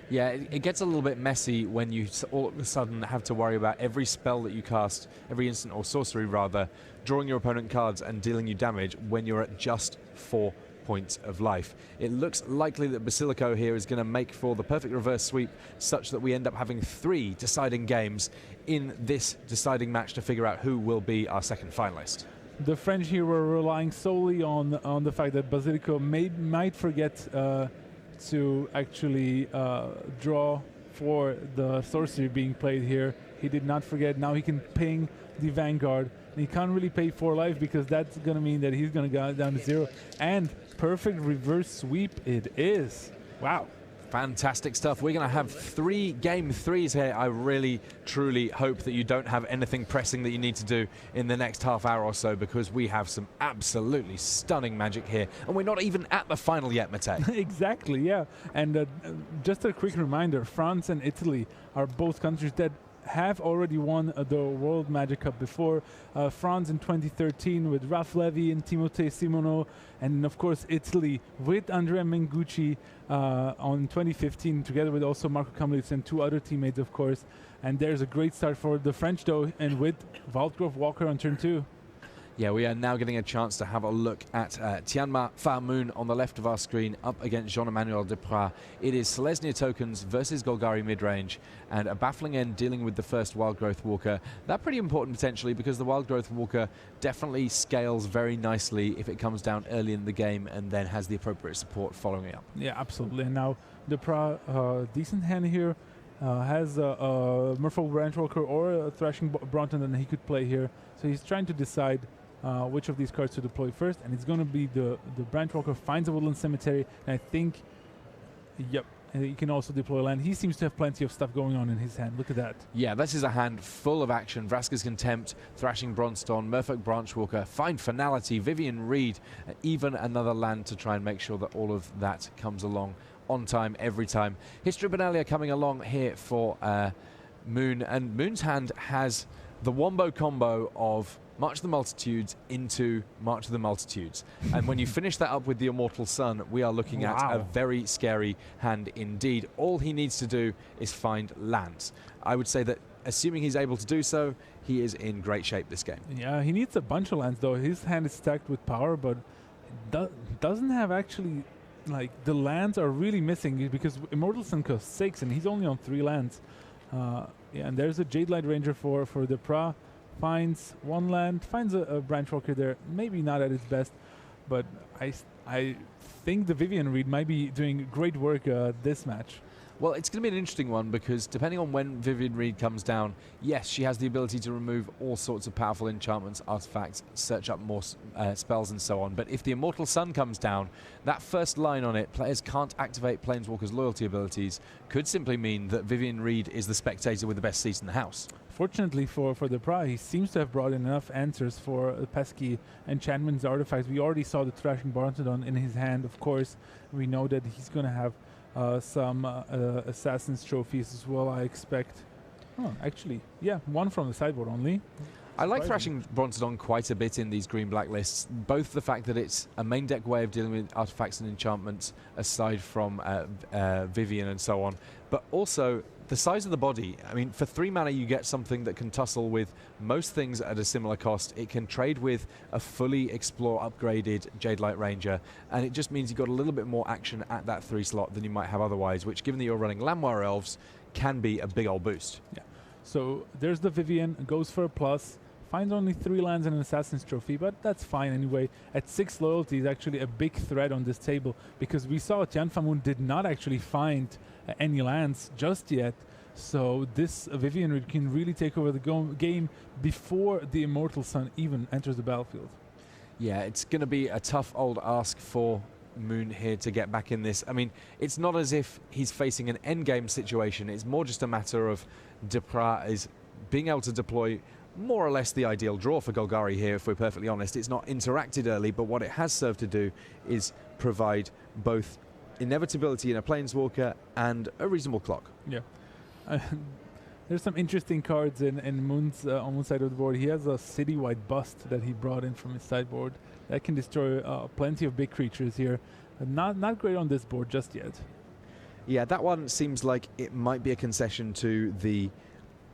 Yeah, it gets a little bit messy when you all of a sudden have to worry about every spell that you cast, every instant or sorcery rather, drawing your opponent cards and dealing you damage when you're at just 4 points of life. It looks likely that Basilico here is going to make for the perfect reverse sweep, such that we end up having 3 deciding games in this deciding match to figure out who will be our second finalist. The French here were relying solely on the fact that Basilico might forget to actually draw for the sorcery being played here. He did not forget. Now he can ping the Vanguard. And he can't really pay 4 life because that's going to mean that he's going to go down to 0. And perfect reverse sweep it is. Wow. Fantastic stuff. We're going to have 3 game 3s here. I really, truly hope that you don't have anything pressing that you need to do in the next half hour or so, because we have some absolutely stunning magic here. And we're not even at the final yet, Matej. Exactly, yeah. And just a quick reminder, France and Italy are both countries that have already won the World Magic Cup before. France in 2013 with Ralph Levy and Timothée Simoneau, and of course Italy with Andrea Mengucci on 2015, together with also Marco Kamlitz and 2 other teammates, of course. And there's a great start for the French though, and with Waldgrove Walker on turn 2. Yeah, we are now getting a chance to have a look at Tianma Farmoon on the left of our screen up against Jean-Emmanuel Deprive. It is Celestia tokens versus Golgari midrange, and a Baffling end dealing with the first Wild Growth Walker. That's pretty important potentially, because the Wild Growth Walker definitely scales very nicely if it comes down early in the game and then has the appropriate support following it up. Yeah, absolutely. And now Deprive, decent hand here. Has a Merfolk Branchwalker or a Thrashing Branton that he could play here. So he's trying to decide which of these cards to deploy first, and it's going to be the Branchwalker finds a Woodland Cemetery, and I think, yep, he can also deploy land. He seems to have plenty of stuff going on in his hand. Look at that. Yeah, this is a hand full of action. Brassicas Contempt, Thrashing Bronstone, Merfolk Branchwalker, find Finality, Vivian Reed, even another land to try and make sure that all of that comes along on time, every time. His Tribunal coming along here for Moon, and Moon's hand has the wombo combo of March of the Multitudes into March of the Multitudes. And when you finish that up with the Immortal Sun, we are looking at a very scary hand indeed. All he needs to do is find lands. I would say that, assuming he's able to do so, he is in great shape this game. Yeah, he needs a bunch of lands though. His hand is stacked with power, but doesn't have actually, like, the lands are really missing, because Immortal Sun costs 6 and he's only on 3 lands. Yeah, and there's a Jade Light Ranger for Deprive. Finds 1 land, finds a Branchwalker there. Maybe not at its best, but I think the Vivian Reed might be doing great work this match. Well, it's going to be an interesting one, because depending on when Vivian Reed comes down, yes, she has the ability to remove all sorts of powerful enchantments, artifacts, search up more spells and so on. But if the Immortal Sun comes down, that first line on it, players can't activate Planeswalker's loyalty abilities, could simply mean that Vivian Reed is the spectator with the best seat in the house. Fortunately for Deprive, he seems to have brought in enough answers for pesky enchantments, artifacts. We already saw the Thrashing Branton in his hand, of course. We know that he's going to have some Assassin's trophies as well, I expect. Oh, actually, yeah, 1 from the sideboard only. I like Thrashing Bronson quite a bit in these green-black lists, both the fact that it's a main deck way of dealing with artifacts and enchantments aside from Vivian and so on, but also the size of the body. I mean, for 3 mana you get something that can tussle with most things at a similar cost. It can trade with a fully explore upgraded Jade Light Ranger, and it just means you've got a little bit more action at that 3 slot than you might have otherwise, which, given that you're running Landwire Elves, can be a big old boost. Yeah. So there's the Vivian, goes for a plus, finds only 3 lands and an Assassin's Trophy, but that's fine anyway. At 6 loyalty is actually a big threat on this table, because we saw Tianfamun did not actually find any lands just yet. So this Vivian Reed can really take over the game before the Immortal Sun even enters the battlefield. Yeah, it's going to be a tough old ask for Moon here to get back in this. I mean, it's not as if he's facing an endgame situation. It's more just a matter of Deprive is being able to deploy more or less the ideal draw for Golgari here, if we're perfectly honest. It's not interacted early, but what it has served to do is provide both inevitability in a Planeswalker and a reasonable clock. Yeah. There's some interesting cards in Moon's on one side of the board. He has a citywide bust that he brought in from his sideboard that can destroy plenty of big creatures here. Not great on this board just yet. Yeah, that one seems like it might be a concession to the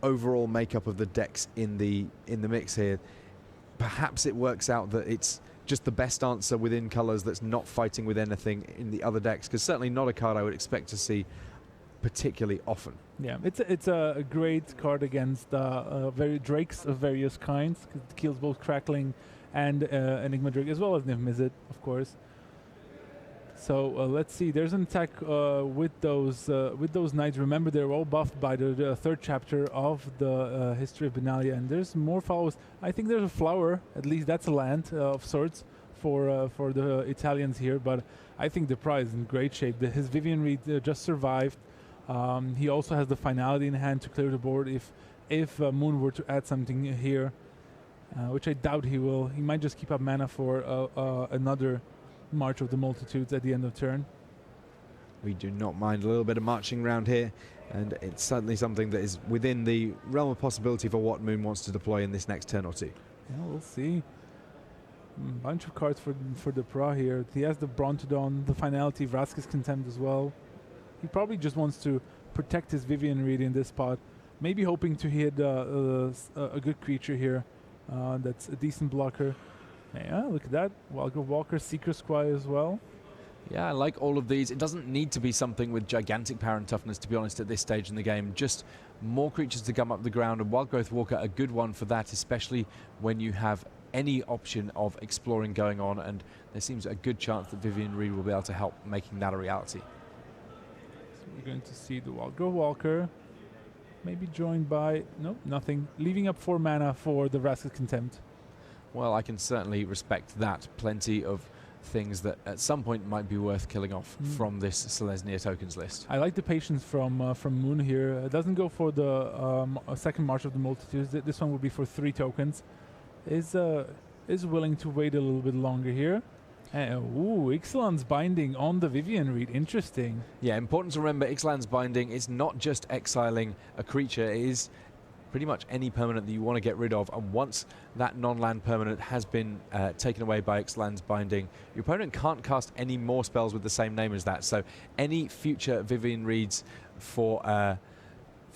overall makeup of the decks in the mix here. Perhaps it works out that it's just the best answer within colours that's not fighting with anything in the other decks, because certainly not a card I would expect to see particularly often. Yeah, it's a great card against drakes of various kinds, because it kills both Crackling and Enigma Drake, as well as Niv Mizzet, of course. So let's see. There's an attack with those knights. Remember, they're all buffed by the third chapter of the History of Benalia, and there's more follows. I think there's a flower. At least that's a land of sorts for the Italians here. But I think Deprive is in great shape. His Vivian Reed just survived. He also has the Finality in hand to clear the board if Moon were to add something here, which I doubt he will. He might just keep up mana for another March of the Multitudes at the end of turn. We do not mind a little bit of marching around here, and it's certainly something that is within the realm of possibility for what Moon wants to deploy in this next turn or two. Yeah, we'll see. Bunch of cards for the Parar here. He has the Branton, the Finality, Brassicas Contempt as well. He probably just wants to protect his Vivian Reed in this spot, maybe hoping to hit a good creature here that's a decent blocker. Yeah, look at that. Walker, Seeker Squire as well. Yeah, I like all of these. It doesn't need to be something with gigantic power and toughness, to be honest, at this stage in the game. Just more creatures to come up the ground, and Wildgrowth Walker, a good one for that, especially when you have any option of exploring going on, and there seems a good chance that Vivian Reed will be able to help making that a reality. So we're going to see the Wildgrowth Walker, maybe joined by... Nope, nothing. Leaving up 4 mana for the Brassicas Contempt. Well, I can certainly respect that. Plenty of things that at some point might be worth killing off from this Celestia tokens list. I like the patience from Moon here. It doesn't go for the second March of the Multitudes. This one will be for 3 tokens. Is willing to wait a little bit longer here. Ooh, Ixalan's Binding on the Vivian Reed. Interesting. Yeah, important to remember, Ixalan's Binding is not just exiling a creature. It is pretty much any permanent that you want to get rid of, and once that non-land permanent has been taken away by Ixalan's Binding, your opponent can't cast any more spells with the same name as that. So any future Vivian Reeds for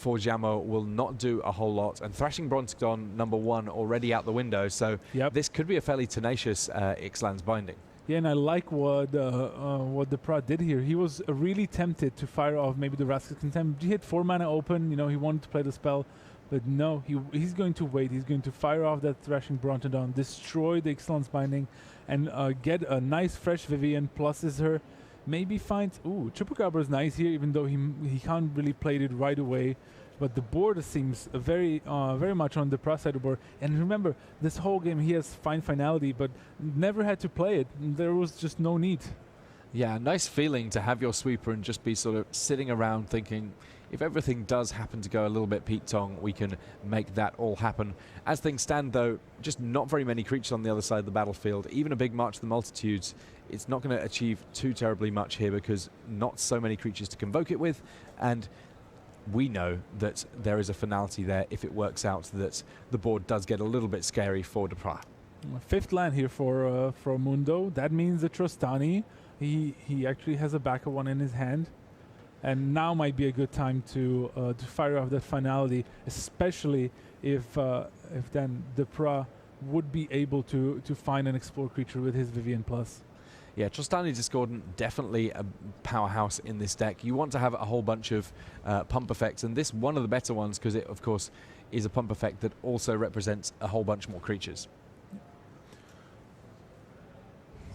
Jamo will not do a whole lot, and Thrashing Bronzedon #1 already out the window, so this could be a fairly tenacious Ixalan's Binding. Yeah, and I like what the Parar did here. He was really tempted to fire off maybe the Brassicas Contempt. He had 4 mana open, you know, he wanted to play the spell, but no, he's going to wait. He's going to fire off that Thrashing Bronzedon, destroy the Ixalan's Binding, and get a nice fresh Vivian, pluses her. Maybe finds... Ooh, Chupacabra is nice here, even though he can't really play it right away. But the board seems very much on the Parar side of the board. And remember, this whole game he has fine Finality, but never had to play it. There was just no need. Yeah, nice feeling to have your sweeper and just be sort of sitting around thinking, if everything does happen to go a little bit Pete Tong, we can make that all happen. As things stand, though, just not very many creatures on the other side of the battlefield. Even a big March of the Multitudes, it's not going to achieve too terribly much here because not so many creatures to convoke it with, and we know that there is a finality there if it works out that the board does get a little bit scary for Deprive. 5th land here for Mundo. That means the Trostani. He actually has a backup one in his hand. And now might be a good time to fire off that Finality, especially if then Deprive would be able to find an explore creature with his Vivian Plus. Yeah, Trostani Discordant, definitely a powerhouse in this deck. You want to have a whole bunch of pump effects, and this one of the better ones because it, of course, is a pump effect that also represents a whole bunch more creatures.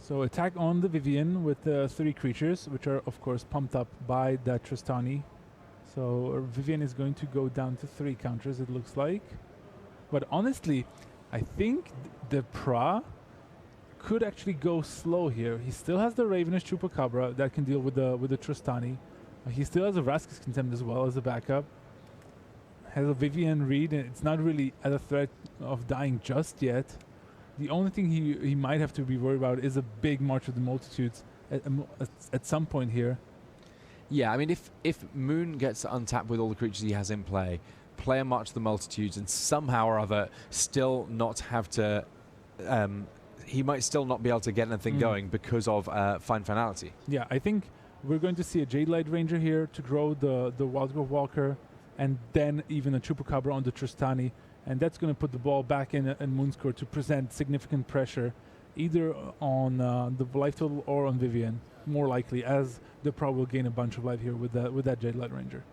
So attack on the Vivian with 3 creatures, which are, of course, pumped up by that Trostani. So Vivian is going to go down to 3 counters, it looks like. But honestly, I think the Parar could actually go slow here. He still has the Ravenish Chupacabra that can deal with the Trostani. He still has a Brassicas Contempt as well as a backup. Has a Vivian Reed, and it's not really at a threat of dying just yet. The only thing he might have to be worried about is a big March of the Multitudes at some point here. Yeah, I mean, if Moon gets untapped with all the creatures he has in play a March of the Multitudes, and somehow or other still not have to... he might still not be able to get anything going because of fine Finality. Yeah, I think we're going to see a Jade Light Ranger here to grow the Wildgrowth Walker, and then even a Chupacabra on the Trostani. And that's going to put the ball back in Moon's court to present significant pressure, either on the life total or on Vivian, more likely, as the Prowl will gain a bunch of life here with that Jade Light Ranger.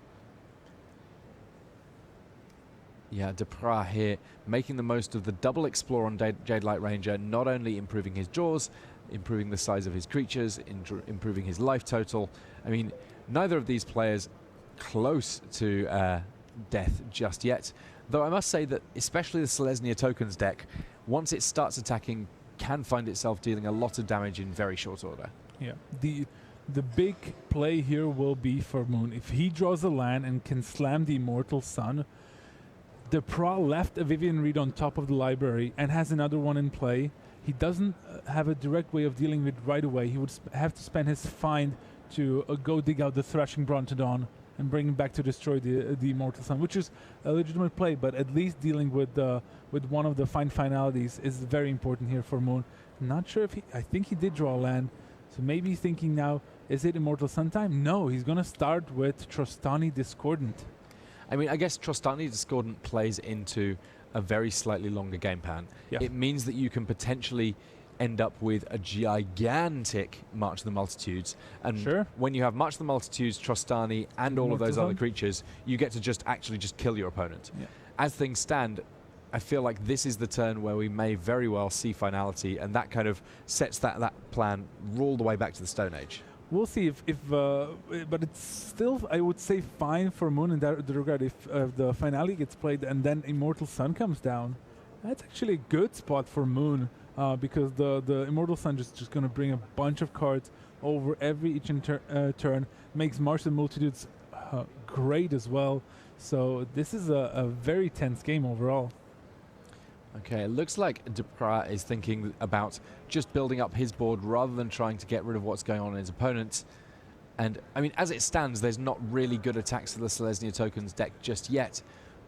Yeah, Deprive here making the most of the double explore on Jade Light Ranger, not only improving his jaws, improving the size of his creatures, improving his life total. I mean, neither of these players close to death just yet, though I must say that especially the Celestia tokens deck, once it starts attacking, can find itself dealing a lot of damage in very short order. Yeah, the big play here will be for Moon. If he draws a land and can slam the Immortal Sun, the Prowl left a Vivian Reed on top of the library and has another one in play. He doesn't have a direct way of dealing with right away. He would have to spend his find to go dig out the Thrashing Branton and bring him back to destroy the Immortal Sun, which is a legitimate play, but at least dealing with one of the finalities is very important here for Moon. Not sure if I think he did draw a land, so maybe he's thinking now, is it Immortal Sun time? No, he's going to start with Trostani Discordant. I mean, I guess Trostani Discordant plays into a very slightly longer game plan. Yeah. It means that you can potentially end up with a gigantic March of the Multitudes. And sure, when you have March of the Multitudes, Trostani, and all of those other creatures, you get to just kill your opponent. Yeah. As things stand, I feel like this is the turn where we may very well see Finality, and that kind of sets that plan all the way back to the Stone Age. We'll see but it's still, I would say, fine for Moon in that regard. If the finale gets played and then Immortal Sun comes down, that's actually a good spot for Moon, because the Immortal Sun just going to bring a bunch of cards over each turn, makes March of the Multitudes great as well. So this is a very tense game overall. Okay, it looks like Deprive is thinking about just building up his board rather than trying to get rid of what's going on in his opponents. And, I mean, as it stands, there's not really good attacks to the Celestia tokens deck just yet,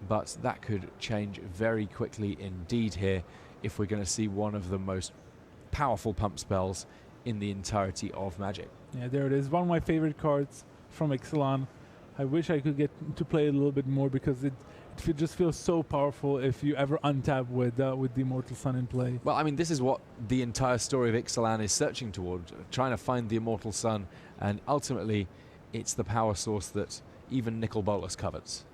but that could change very quickly indeed here if we're going to see one of the most powerful pump spells in the entirety of Magic. Yeah, there it is. One of my favorite cards from Ixalan. I wish I could get to play it a little bit more because it just feels so powerful if you ever untap with the Immortal Sun in play. Well, I mean, this is what the entire story of Ixalan is searching toward, trying to find the Immortal Sun, and ultimately it's the power source that even Nicol Bolas covets.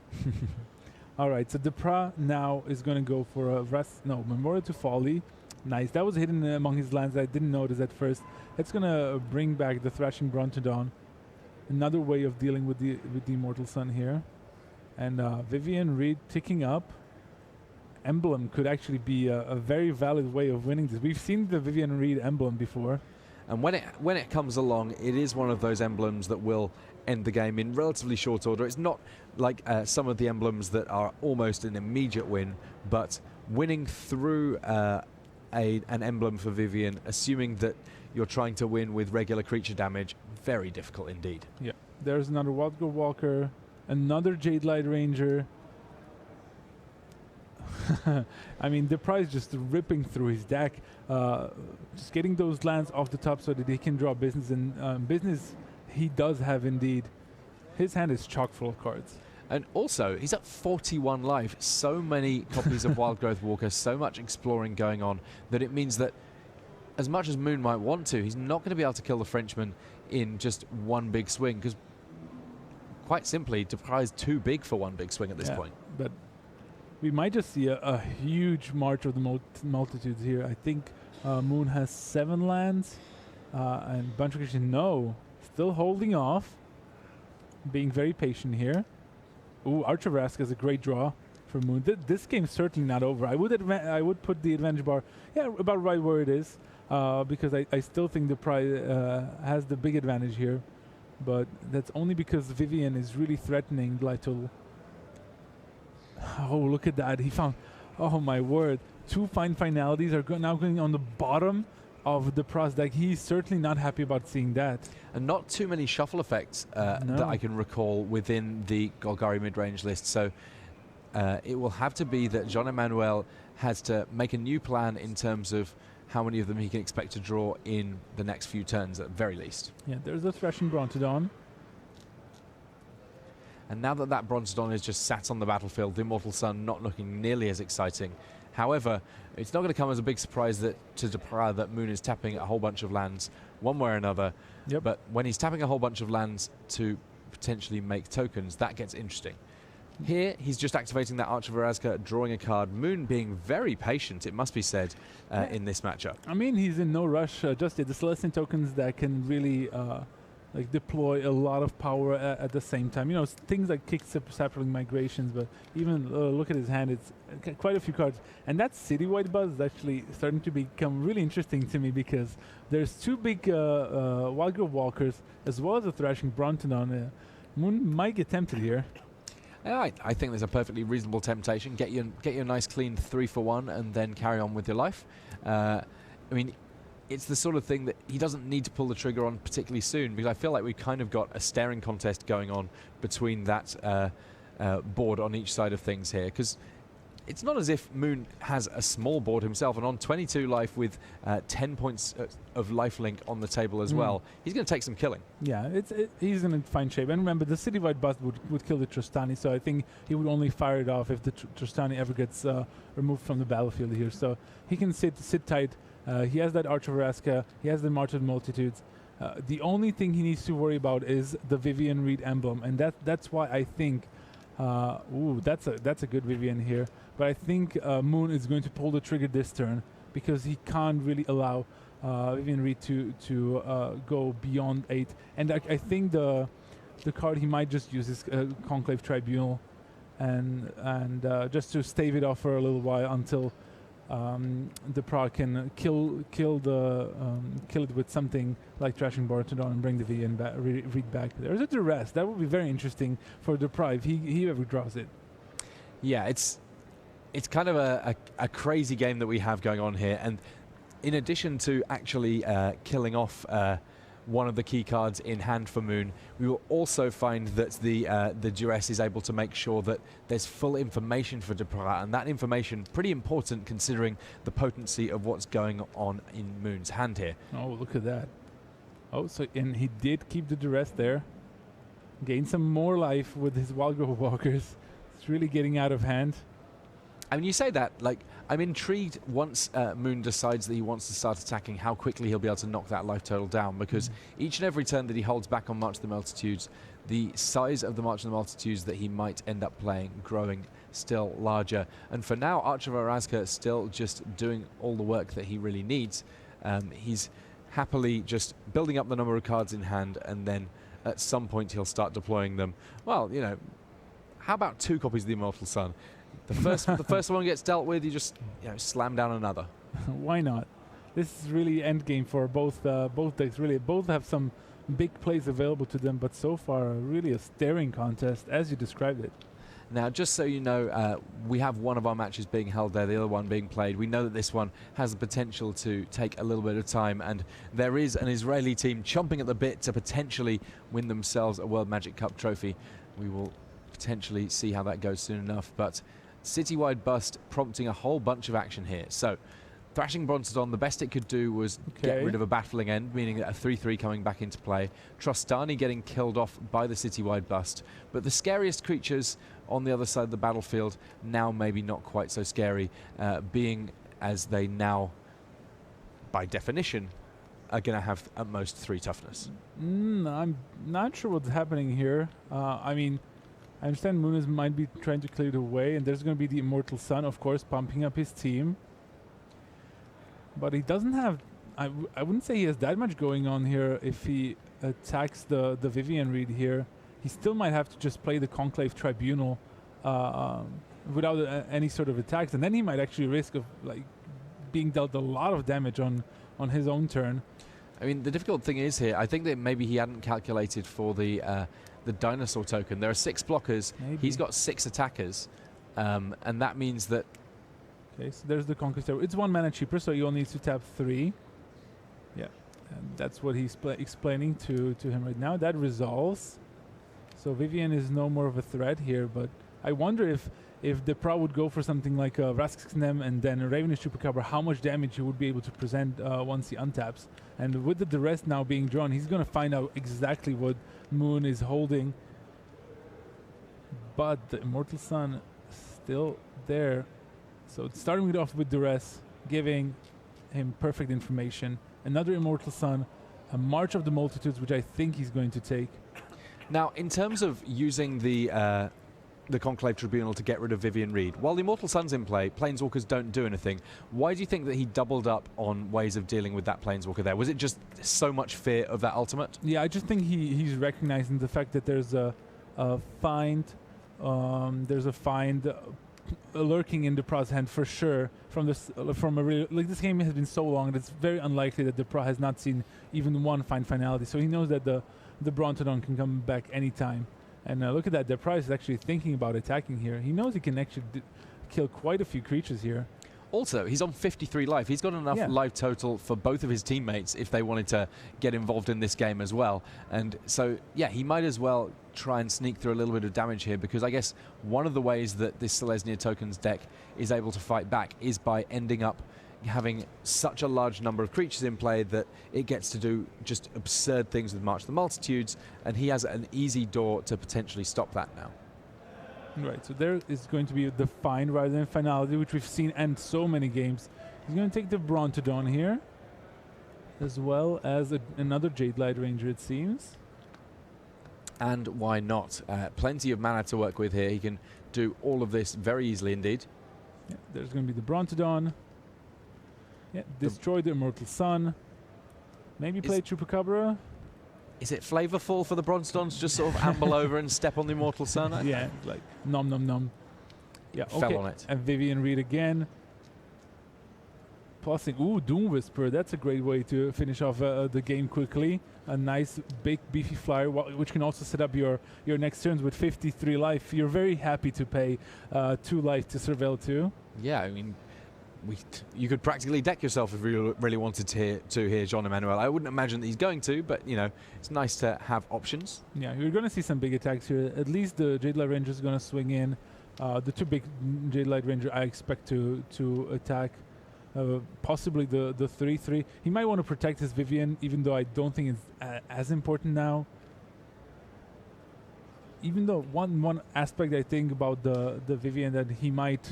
All right, so Deprive now is going to go for a Memorial to Folly. Nice. That was hidden among his lands. I didn't notice at first. It's going to bring back the Thrashing Branton. Another way of dealing with the Immortal Sun here. And Vivian Reed ticking up. Emblem could actually be a very valid way of winning this. We've seen the Vivian Reed emblem before. And when it comes along, it is one of those emblems that will end the game in relatively short order. It's not like some of the emblems that are almost an immediate win, but winning through an emblem for Vivian, assuming that you're trying to win with regular creature damage, very difficult indeed. Yeah, there's another Wildgirl Walker, another Jade Light Ranger. I mean, Deprive is just ripping through his deck, just getting those lands off the top so that he can draw business. And business he does have indeed. His hand is chock full of cards. And also, he's at 41 life. So many copies of Wild Growth Walker, so much exploring going on, that it means that as much as Moon might want to, he's not going to be able to kill the Frenchman in just one big swing, because quite simply, Deprive is too big for one big swing at this point. But we might just see a huge March of the Multitudes here. I think Moon has 7 lands, and bunch of creatures, no, still holding off, being very patient here. Ooh, Archer Brassicas is a great draw for Moon. This game's certainly not over. I would put the advantage bar, about right where it is, because I still think Deprive has the big advantage here, but that's only because Vivian is really threatening Lytle. Oh, look at that. He found, oh my word, 2 finalities are now going on the bottom of the Pros deck. He's certainly not happy about seeing that. And not too many shuffle effects that I can recall within the Gagarin mid-range list. So it will have to be that Jean Emmanuel has to make a new plan in terms of how many of them he can expect to draw in the next few turns at very least. Yeah, there's the Thrashing Branton. And now that Bronzedon is just sat on the battlefield, the Immortal Sun not looking nearly as exciting. However, it's not going to come as a big surprise to Deprive that Moon is tapping a whole bunch of lands one way or another. Yep. But when he's tapping a whole bunch of lands to potentially make tokens, that gets interesting. Here, he's just activating that Archer Verazka, drawing a card. Moon being very patient, it must be said, in this matchup. I mean, he's in no rush just yet. The Celestian tokens that can really like deploy a lot of power at the same time. You know, things like kick sapling migrations, but even look at his hand, it's quite a few cards. And that citywide buzz is actually starting to become really interesting to me because there's two big Wild Grove Walkers as well as a Thrashing Branton on. Moon might get tempted here. I think there's a perfectly reasonable temptation. Get your nice clean 3-for-1 and then carry on with your life. I mean, it's the sort of thing that he doesn't need to pull the trigger on particularly soon, because I feel like we've kind of got a staring contest going on between that board on each side of things here, because it's not as if Moon has a small board himself, and on 22 life with 10 points of lifelink on the table as well, he's going to take some killing. Yeah, he's going to find shape. And remember, the citywide bust would kill the Trostani, so I think he would only fire it off if the Trostani ever gets removed from the battlefield here. So he can sit tight. He has that Archer Verazka, he has the March of the Multitudes. The only thing he needs to worry about is the Vivian Reed emblem, and that's why I think that's a good Vivian here. But I think Moon is going to pull the trigger this turn because he can't really allow Vivian Reed to go beyond 8. And I think the card he might just use is Conclave Tribunal, and just to stave it off for a little while until the Prowl can kill it with something like Thrashing Barton and bring the Vivian Reed back. There's a Duress. That would be very interesting for Deprive. He ever draws it. Yeah, it's kind of a crazy game that we have going on here, and in addition to actually killing off one of the key cards in hand for Moon, we will also find that the Duress is able to make sure that there's full information for Deprive, and that information pretty important considering the potency of what's going on in Moon's hand here. Oh, look at that. Oh, and he did keep the Duress there. Gain some more life with his Wild Grove Walkers. It's really getting out of hand. I mean, you say that, like, I'm intrigued once Moon decides that he wants to start attacking, how quickly he'll be able to knock that life total down, because each and every turn that he holds back on March of the Multitudes, the size of the March of the Multitudes that he might end up playing growing still larger. And for now, Archer Verazka still just doing all the work that he really needs. He's happily just building up the number of cards in hand, and then at some point he'll start deploying them. Well, you know, how about 2 copies of the Immortal Sun? The first one gets dealt with, you just slam down another. Why not? This is really end game for both decks. Really, both have some big plays available to them, but so far, really a staring contest, as you described it. Now, just so you know, we have one of our matches being held there, the other one being played. We know that this one has the potential to take a little bit of time, and there is an Israeli team chomping at the bit to potentially win themselves a World Magic Cup trophy. We will potentially see how that goes soon enough, but citywide bust prompting a whole bunch of action here. So Thrashing Bronzedon, the best it could do was get rid of a baffling end, meaning that a 3-3 coming back into play. Trostani getting killed off by the citywide bust. But the scariest creatures on the other side of the battlefield, now maybe not quite so scary, being as they now, by definition, are going to have at most 3 toughness. I'm not sure what's happening here. I mean, I understand Moon might be trying to clear it away, and there's going to be the Immortal Sun, of course, pumping up his team. But he doesn't have... I wouldn't say he has that much going on here if he attacks the Vivian Reed here. He still might have to just play the Conclave Tribunal without any sort of attacks, and then he might actually risk of being dealt a lot of damage on his own turn. I mean, the difficult thing is here, I think that maybe he hadn't calculated for the dinosaur token. There are 6 blockers. Maybe. He's got 6 attackers, and that means that... Okay, so there's the Conquistador. It's 1 mana cheaper, so he only needs to tap 3. Yeah, and that's what he's explaining to him right now. That resolves. So Vivian is no more of a threat here, but I wonder if the Prowl would go for something like a Rasknem and then a Ravenish Chupacabra, how much damage he would be able to present once he untaps. And with the Duress now being drawn, he's going to find out exactly what Moon is holding. But the Immortal Sun still there. So it's starting it off with Duress, giving him perfect information. Another Immortal Sun, a March of the Multitudes, which I think he's going to take. Now, in terms of using the the Conclave Tribunal to get rid of Vivian Reed. While the Immortal Sun's in play, Planeswalkers don't do anything. Why do you think that he doubled up on ways of dealing with that Planeswalker there? Was it just so much fear of that ultimate? Yeah, I just think he's recognizing the fact that there's a find lurking in Deprive's hand for sure. From a real, like, this game has been so long that it's very unlikely that Deprive has not seen even one find finality. So he knows that the Branton can come back anytime. And look at that, Deprive is actually thinking about attacking here. He knows he can actually kill quite a few creatures here. Also, he's on 53 life. He's got enough life total for both of his teammates if they wanted to get involved in this game as well. And so, yeah, he might as well try and sneak through a little bit of damage here, because I guess one of the ways that this Celestia tokens deck is able to fight back is by ending up having such a large number of creatures in play that it gets to do just absurd things with March of the Multitudes, and he has an easy door to potentially stop that now. Right, so there is going to be the find rather than finality, which we've seen end so many games. He's going to take the Branton here, as well as another Jade Light Ranger, it seems. And why not? Plenty of mana to work with here. He can do all of this very easily indeed. Yeah, there's going to be the Branton. Yeah, destroy the Immortal Sun. Maybe play Chupacabra. Is it flavorful for the Bronstons just sort of amble over and step on the Immortal Sun? Yeah, like nom nom nom. Yeah, okay. Fell on it. And Vivian Reed again. Passing. Ooh, Doom Whisper. That's a great way to finish off the game quickly. A nice, big, beefy flyer, which can also set up your next turns with 53 life. You're very happy to pay 2 life to Surveil 2. Yeah, I mean, you could practically deck yourself if you really wanted to here, John Emmanuel. I wouldn't imagine that he's going to, but, you know, it's nice to have options. Yeah, you're going to see some big attacks here. At least the Jade Light Ranger is going to swing in. The 2 big Jade Light Ranger I expect to attack. Possibly the 3/3. He might want to protect his Vivian, even though I don't think it's as important now. Even though one aspect I think about the Vivian that he might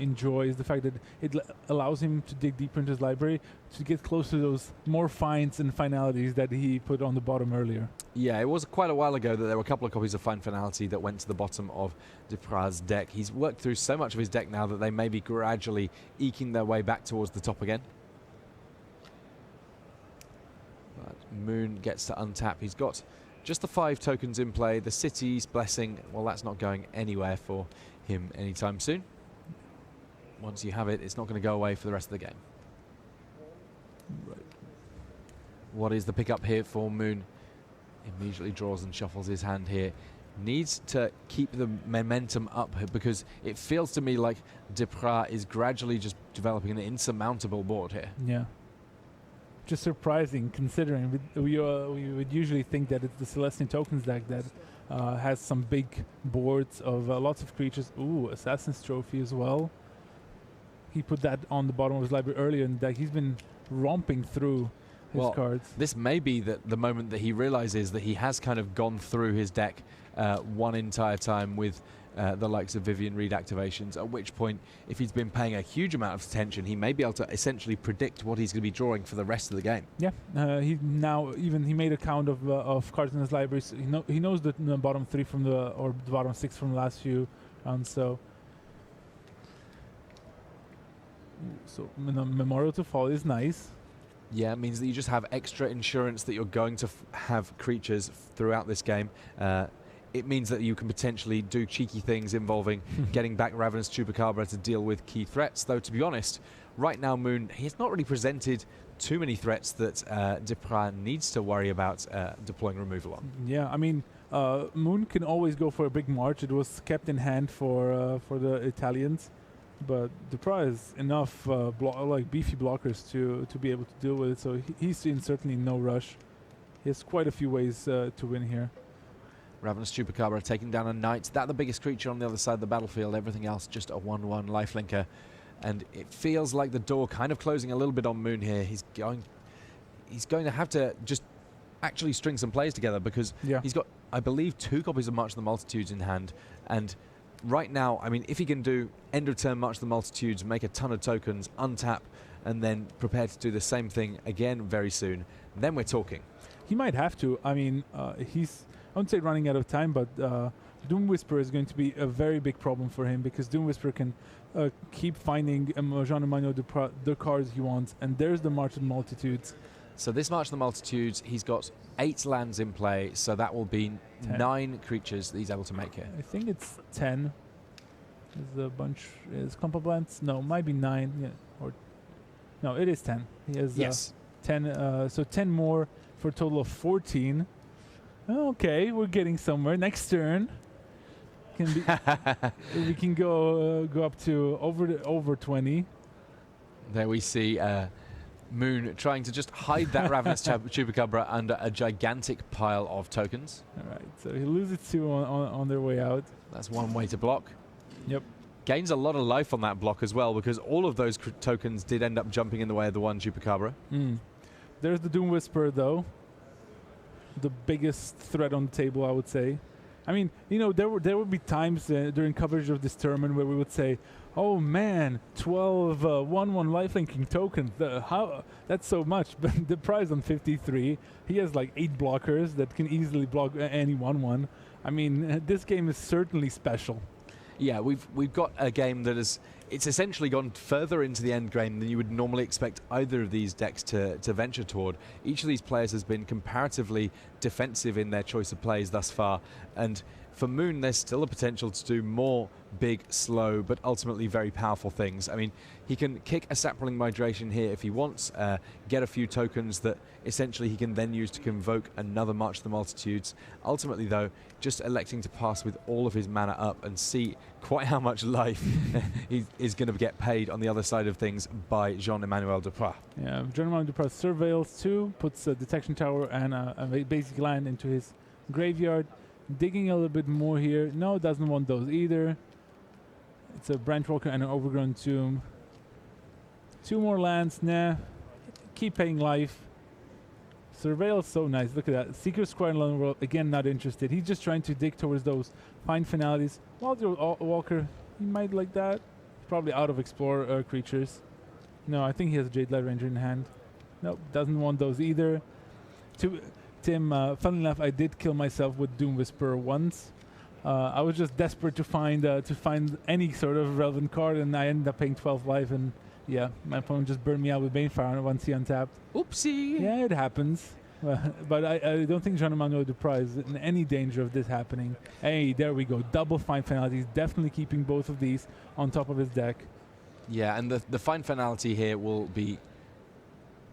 enjoy is the fact that it allows him to dig deeper into his library to get close to those more finds and finalities that he put on the bottom earlier. Yeah, it was quite a while ago that there were a couple of copies of Find Finality that went to the bottom of Deprive's deck. He's worked through so much of his deck now that they may be gradually eking their way back towards the top again. But Moon gets to untap. He's got just the 5 tokens in play. The City's Blessing, well, that's not going anywhere for him anytime soon. Once you have it, it's not going to go away for the rest of the game. Right. What is the pickup here for Moon? Immediately draws and shuffles his hand here. Needs to keep the momentum up because it feels to me like Deprive is gradually just developing an insurmountable board here. Yeah. Just surprising considering we would usually think that it's the Celestia tokens deck that has some big boards of lots of creatures. Ooh, Assassin's Trophy as well. He put that on the bottom of his library earlier in the deck. He's been romping through his cards. This may be the moment that he realizes that he has kind of gone through his deck one entire time with the likes of Vivian Reed activations, at which point, if he's been paying a huge amount of attention, he may be able to essentially predict what he's going to be drawing for the rest of the game. Yeah, he made a count of cards in his library. So he knows the bottom 3 from the bottom 6 from the last few rounds. So Memorial to Fall is nice. Yeah, it means that you just have extra insurance that you're going to have creatures throughout this game. It means that you can potentially do cheeky things involving getting back Ravenous Chupacabra to deal with key threats. Though, to be honest, right now, Moon, he's not really presented too many threats that Deprive needs to worry about deploying removal on. Yeah, I mean, Moon can always go for a big march. It was kept in hand for the Italians. But Deprive has enough beefy blockers to be able to deal with it, so he's in certainly no rush. He has quite a few ways to win here. Ravenous Chupacabra taking down a Knight. That the biggest creature on the other side of the battlefield. Everything else just a 1/1 lifelinker. And it feels like the door kind of closing a little bit on Moon here. He's going to have to just actually string some plays together because he's got, I believe, 2 copies of March of the Multitudes in hand. And right now, I mean, if he can do end of turn March of the Multitudes, make a ton of tokens, untap, and then prepare to do the same thing again very soon, then we're talking. He might have to. I mean, he's, I wouldn't say running out of time, but Doom Whisperer is going to be a very big problem for him because Doom Whisperer can keep finding Jean-Emmanuel the cards he wants, and there's the March of the Multitudes. So this March of the Multitudes, he's got 8 lands in play, so that will be 9 creatures that he's able to make here. I think it's 10. There's a bunch. Is Clump of Lands? No, might be 9. Yeah, or no, it is 10. He has 10. So 10 more for a total of 14. Okay, we're getting somewhere. Next turn, can be we can go up to over 20. There we see Moon trying to just hide that Ravenous Chupacabra under a gigantic pile of tokens. All right, so he loses 2 on their way out. That's one way to block. Yep. Gains a lot of life on that block as well because all of those tokens did end up jumping in the way of the one Chupacabra. There's the Doom Whisperer, though. The biggest threat on the table, I would say. I mean, you know, there would be times during coverage of this tournament where we would say, "Oh man, 12 1/1 lifelinking tokens. How that's so much." But the prize on 53, he has like 8 blockers that can easily block any 1/1. I mean, this game is certainly special. Yeah, we've got a game that it's essentially gone further into the end game than you would normally expect either of these decks to venture toward. Each of these players has been comparatively defensive in their choice of plays thus far, and for Moon there's still a potential to do more big, slow, but ultimately very powerful things. I mean, he can kick a Sapling Migration here if he wants, get a few tokens that essentially he can then use to convoke another March of the Multitudes. Ultimately, though, just electing to pass with all of his mana up and see quite how much life he is going to get paid on the other side of things by Jean-Emmanuel Deprive. Yeah, Jean-Emmanuel Deprive surveils 2, puts a Detection Tower and a basic land into his graveyard. Digging a little bit more here. No, doesn't want those either. It's a Branch Walker and an Overgrown Tomb. 2 more lands. Nah. Keep paying life. Surveil, so nice. Look at that. Secret Square in Lone World, again, not interested. He's just trying to dig towards those fine finalities. Walter Walker, he might like that. Probably out of Explore creatures. No, I think he has a Jade Light Ranger in hand. Nope, doesn't want those either. Tim, funnily enough, I did kill myself with Doom Whisperer once. I was just desperate to find any sort of relevant card, and I ended up paying 12 life, and yeah, my opponent just burned me out with Banefire once he untapped. Oopsie! Yeah, it happens. But I don't think Jean-Emmanuel Deprive is in any danger of this happening. Hey, there we go. Double Fine Finality. He's definitely keeping both of these on top of his deck. Yeah, and the Fine Finality here will be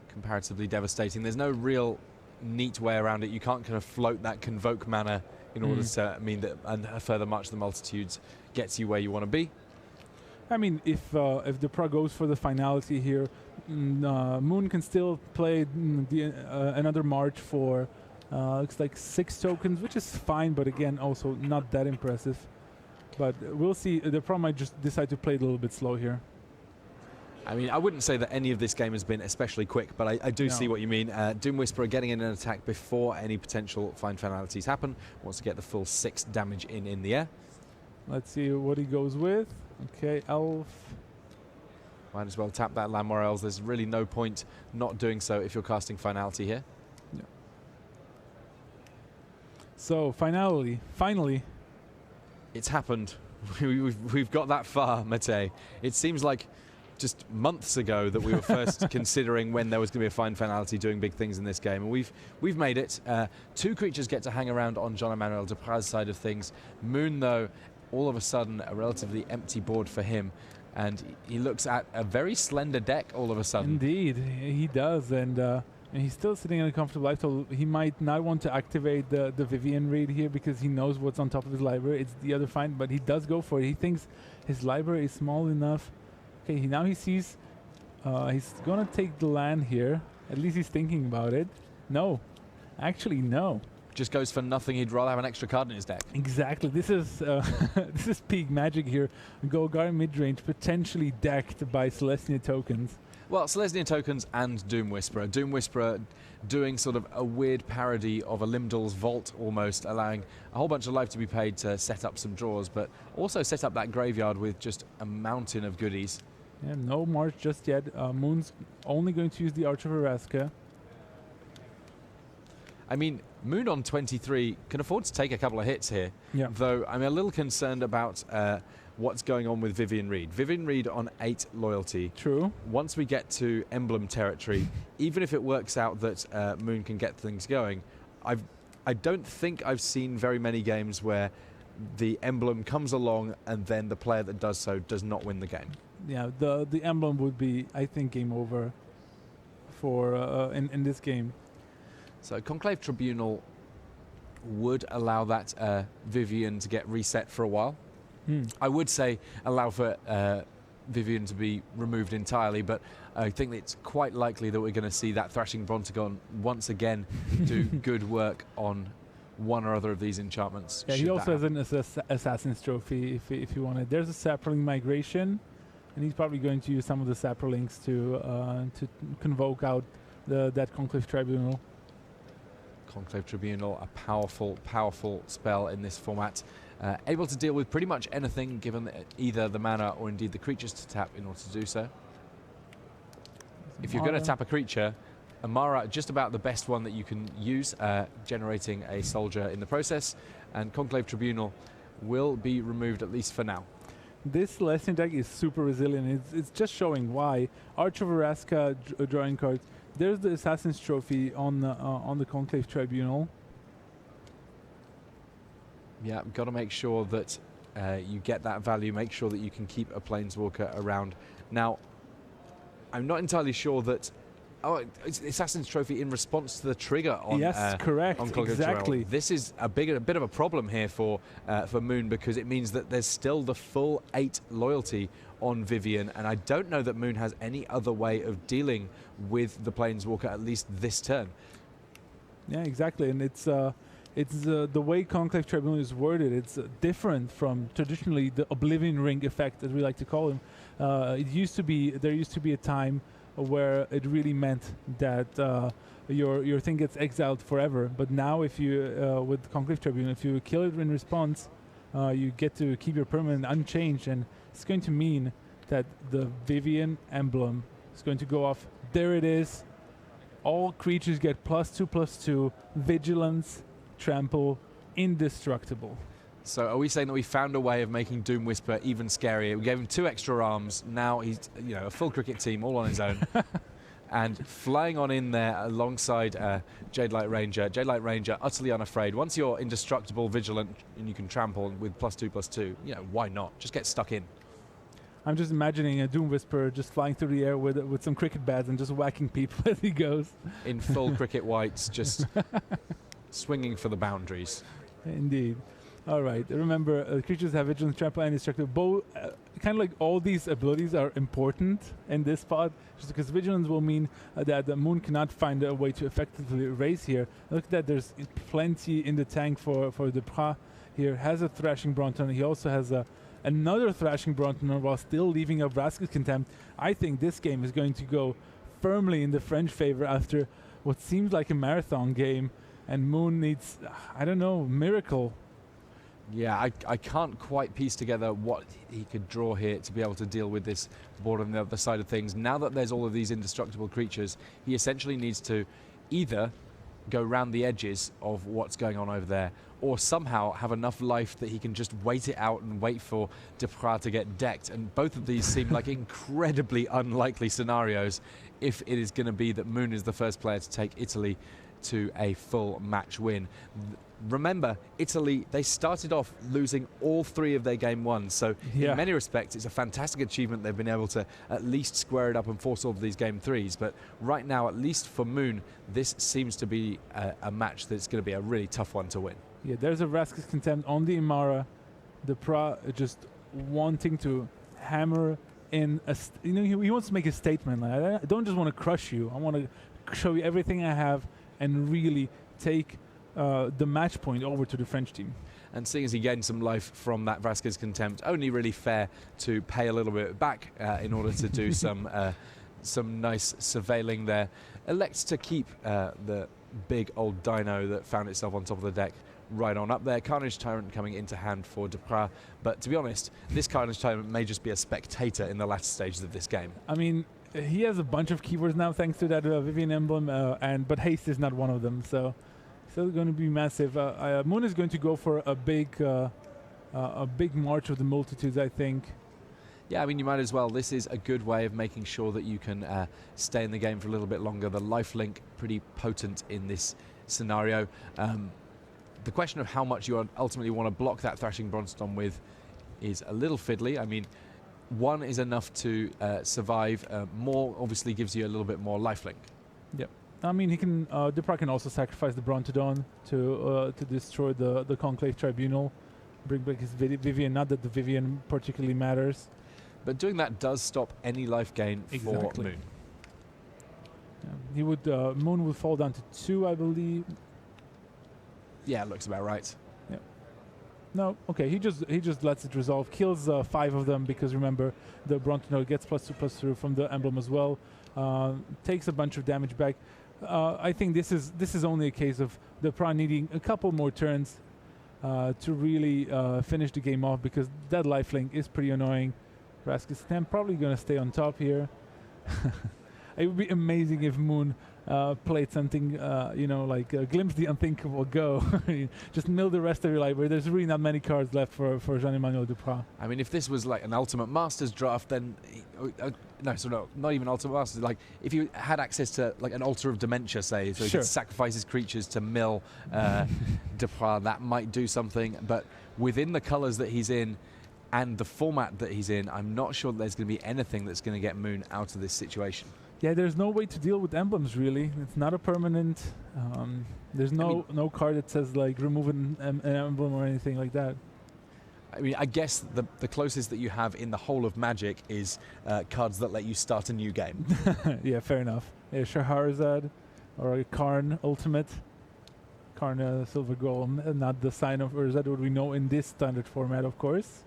comparatively devastating. There's no real neat way around it. You can't kind of float that Convoke mana in order to mean that a further March of the Multitudes gets you where you want to be. I mean, if Deprive goes for the Finality here, Moon can still play another March for looks like 6 tokens, which is fine, but again, also not that impressive. But we'll see. Deprive might just decide to play it a little bit slow here. I mean, I wouldn't say that any of this game has been especially quick, but I do see what you mean. Doom Whisperer getting in an attack before any potential Fine Finalities happen. Wants to get the full 6 damage in the air. Let's see what he goes with. Okay, Elf. Might as well tap that land, or else there's really no point not doing so if you're casting Finality here. Yeah. So, finally. It's happened. We've got that far, Mate. It seems like just months ago that we were first considering when there was going to be a Fine Finality doing big things in this game, and we've made it. 2 creatures get to hang around on Jean-Emmanuel Deprive's side of things. Moon, though, all of a sudden a relatively empty board for him, and he looks at a very slender deck all of a sudden. Indeed, he does, and he's still sitting in a comfortable life, so he might not want to activate the Vivian read here because he knows what's on top of his library. It's the other Fine, but he does go for it. He thinks his library is small enough. Okay, now he sees he's going to take the land here. At least he's thinking about it. No. Actually, no. Just goes for nothing. He'd rather have an extra card in his deck. Exactly. This is this is peak magic here. Gagarin midrange potentially decked by Celestia tokens. Well, Celestia tokens and Doom Whisperer. Doom Whisperer doing sort of a weird parody of a Limdal's Vault almost, allowing a whole bunch of life to be paid to set up some draws, but also set up that graveyard with just a mountain of goodies. Yeah, no March just yet. Moon's only going to use the Arch of Araska. I mean, Moon on 23 can afford to take a couple of hits here, though I'm a little concerned about what's going on with Vivian Reed. Vivian Reed on 8 loyalty. True. Once we get to emblem territory, even if it works out that Moon can get things going, I don't think I've seen very many games where the emblem comes along and then the player that does so does not win the game. Yeah, the emblem would be, I think, game over for in this game. So Conclave Tribunal would allow that Vivian to get reset for a while. I would say allow for Vivian to be removed entirely, but I think it's quite likely that we're going to see that Thrashing Brontagon once again do good work on one or other of these enchantments. Yeah, he also has an Assassin's Trophy if you want it. There's a Sapperling migration, and he's probably going to use some of the Sapperlings to convoke out that Conclave Tribunal. Conclave Tribunal, a powerful, powerful spell in this format. Able to deal with pretty much anything given either the mana or indeed the creatures to tap in order to do so. If you're going to tap a creature, Amara, just about the best one that you can use, generating a soldier in the process, and Conclave Tribunal will be removed at least for now. This Celestia deck is super resilient. It's just showing why. Arch of Araska drawing card. There's the Assassin's Trophy on the Conclave Tribunal. Yeah, got to make sure that you get that value. Make sure that you can keep a Planeswalker around. Now, I'm not entirely sure that. Oh, it's Assassin's Trophy in response to the trigger on. Yes, correct. On exactly. This is a bit of a problem here for Moon, because it means that there's still the full 8 loyalty on Vivian, and I don't know that Moon has any other way of dealing with the Planeswalker, at least this turn. Yeah, exactly, and it's the way Conclave Tribunal is worded. It's different from traditionally the Oblivion Ring effect, as we like to call him. There used to be a time where it really meant that your thing gets exiled forever. But now, if you with Conclave Tribunal, if you kill it in response, you get to keep your permanent unchanged, and it's going to mean that the Vivian emblem is going to go off. There it is. All creatures get +2/+2, vigilance, trample, indestructible. So are we saying that we found a way of making Doom Whisper even scarier? We gave him 2 extra arms. Now he's a full cricket team all on his own. And flying on in there alongside Jadelight Ranger. Jadelight Ranger, utterly unafraid. Once you're indestructible, vigilant, and you can trample with +2/+2, why not? Just get stuck in. I'm just imagining a Doom Whisperer just flying through the air with some cricket bats and just whacking people as he goes. In full cricket whites, just swinging for the boundaries. Indeed. All right. Remember, creatures have vigilance, trample, and indestructible. Both, kind of like all these abilities are important in this spot, just because vigilance will mean that the Moon cannot find a way to effectively raise here. Look at that. There's plenty in the tank for Deprive here. Has a Thrashing Branton. He also has another Thrashing Branton while still leaving a Brassicas Contempt. I think this game is going to go firmly in the French favor after what seems like a marathon game, and Moon needs, I don't know, miracle. Yeah, I can't quite piece together what he could draw here to be able to deal with this board on the other side of things. Now that there's all of these indestructible creatures, he essentially needs to either go round the edges of what's going on over there, or somehow have enough life that he can just wait it out and wait for Deprive to get decked. And both of these seem like incredibly unlikely scenarios if it is going to be that Moon is the first player to take Italy to a full match win. Remember, Italy, they started off losing all 3 of their game 1s, so in many respects it's a fantastic achievement they've been able to at least square it up and force all of these game 3s. But right now, at least for Moon, this seems to be a match that's going to be a really tough one to win. Yeah, there's a Brassicas Contempt on the Imara. The just wanting to hammer in he wants to make a statement. Like, I don't just want to crush you, I want to show you everything I have and really take the match point over to the French team. And seeing as he gained some life from that Brassicas Contempt, only really fair to pay a little bit back in order to do some nice surveilling there. Elects to keep the big old dino that found itself on top of the deck right on up there. Carnage Tyrant coming into hand for Deprive, but to be honest, this Carnage Tyrant may just be a spectator in the latter stages of this game. I mean, he has a bunch of keywords now thanks to that Vivian emblem, but haste is not one of them, so Still going to be massive. Moon is going to go for a big march of the multitudes, I think. Yeah, I mean, you might as well. This is a good way of making sure that you can stay in the game for a little bit longer. The lifelink pretty potent in this scenario. The question of how much you ultimately want to block that Thrashing Bronzestorm with is a little fiddly. I mean, one is enough to survive. More obviously gives you a little bit more lifelink. Yep. I mean, he can. Deprive can also sacrifice the Branton to destroy the Conclave Tribunal, bring back his Vivian. Not that the Vivian particularly matters, but doing that does stop any life gain for Moon. Yeah. He would Moon would fall down to 2, I believe. Yeah, it looks about right. Yeah. No, okay. He just lets it resolve. Kills 5 of them because remember the Branton gets +2/+2 from the emblem as well. Takes a bunch of damage back. I think this is only a case of the Prowl needing a couple more turns to really finish the game off, because that lifelink is pretty annoying. Brassicas probably going to stay on top here. It would be amazing if Moon played something, like Glimpse the Unthinkable Go. Just mill the rest of your library. There's really not many cards left for Jean-Emmanuel Duproux. I mean, if this was like an Ultimate Masters draft, then... no, not even Ultimate Masters. Like, if you had access to like an Altar of Dementia, say, so you could sacrifice his creatures to mill Duproux, that might do something. But within the colours that he's in and the format that he's in, I'm not sure that there's going to be anything that's going to get Moon out of this situation. Yeah, there's no way to deal with emblems, really. It's not a permanent. There's no card that says, like, remove an emblem or anything like that. I mean, I guess the closest that you have in the whole of Magic is cards that let you start a new game. Yeah, fair enough. Yeah, Shahrazad or a Karn Ultimate. Karn Silver Golem, not the sign of Urzad, what we know in this standard format, of course.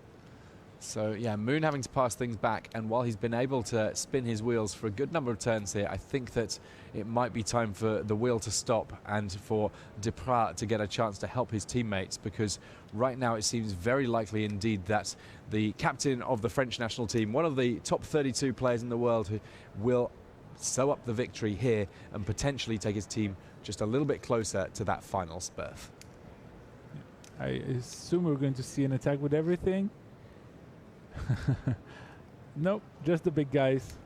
So, yeah, Moon having to pass things back, and while he's been able to spin his wheels for a good number of turns here, I think that it might be time for the wheel to stop and for Deprive to get a chance to help his teammates, because right now it seems very likely indeed that the captain of the French national team, one of the top 32 players in the world, who will sew up the victory here and potentially take his team just a little bit closer to that finals berth. I assume we're going to see an attack with everything. Nope, just the big guys.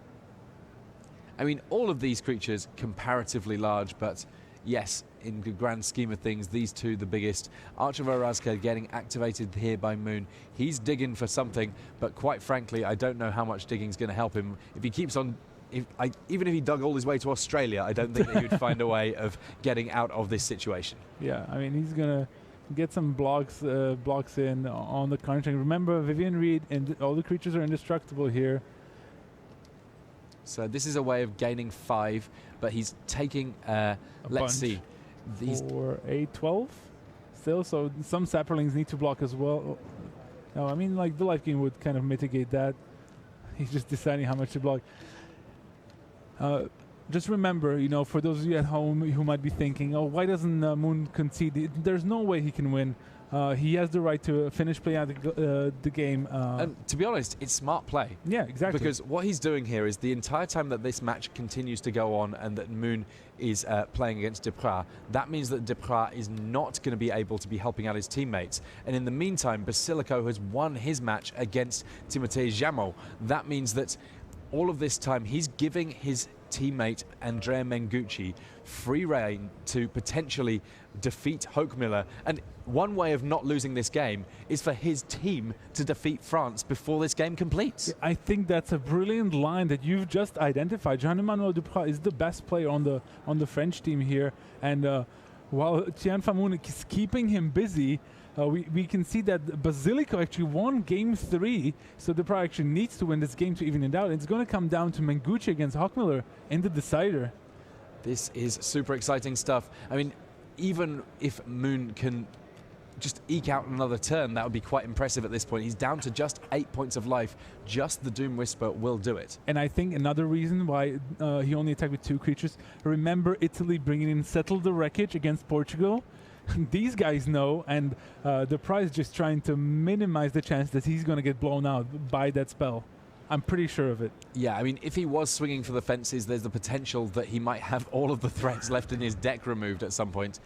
I mean, all of these creatures comparatively large, but yes, in the grand scheme of things, these two the biggest. Archer Varazka getting activated here by Moon. He's digging for something, but quite frankly, I don't know how much digging is going to help him. If he keeps on, even if he dug all his way to Australia, I don't think that he would find a way of getting out of this situation. Yeah, I mean, he's going to get some blocks in on the counter. Remember, Vivian Reed and all the creatures are indestructible here. So this is a way of gaining 5, but he's taking, let's see. These 4, 8, 12 still, so some Saprolings need to block as well. No, I mean, like, the life gain would kind of mitigate that. He's just deciding how much to block. Just remember, for those of you at home who might be thinking, oh, why doesn't Moon concede? There's no way he can win. He has the right to finish playing out the game. And to be honest, it's smart play. Yeah, exactly. Because what he's doing here is the entire time that this match continues to go on and that Moon is playing against Deprive, that means that Deprive is not going to be able to be helping out his teammates. And in the meantime, Basilico has won his match against Timothée Jameau. That means that all of this time he's giving his teammate Andrea Mengucci free reign to potentially defeat Hochmiller, and one way of not losing this game is for his team to defeat France before this game completes. I think that's a brilliant line that you've just identified. Jean-Emmanuel Duproux is the best player on the French team here, and while Tian Famoun is keeping him busy, we can see that Basilico actually won Game 3, so Deprive actually needs to win this game to even it out. It's going to come down to Mengucci against Hochmiller in the decider. This is super exciting stuff. I mean, even if Moon can just eke out another turn, that would be quite impressive at this point. He's down to just 8 points of life. Just the Doom Whisper will do it. And I think another reason why he only attacked with 2 creatures, remember Italy bringing in Settle the Wreckage against Portugal? These guys know, and Deprive is just trying to minimize the chance that he's going to get blown out by that spell. I'm pretty sure of it. Yeah, I mean, if he was swinging for the fences, there's the potential that he might have all of the threats left in his deck removed at some point.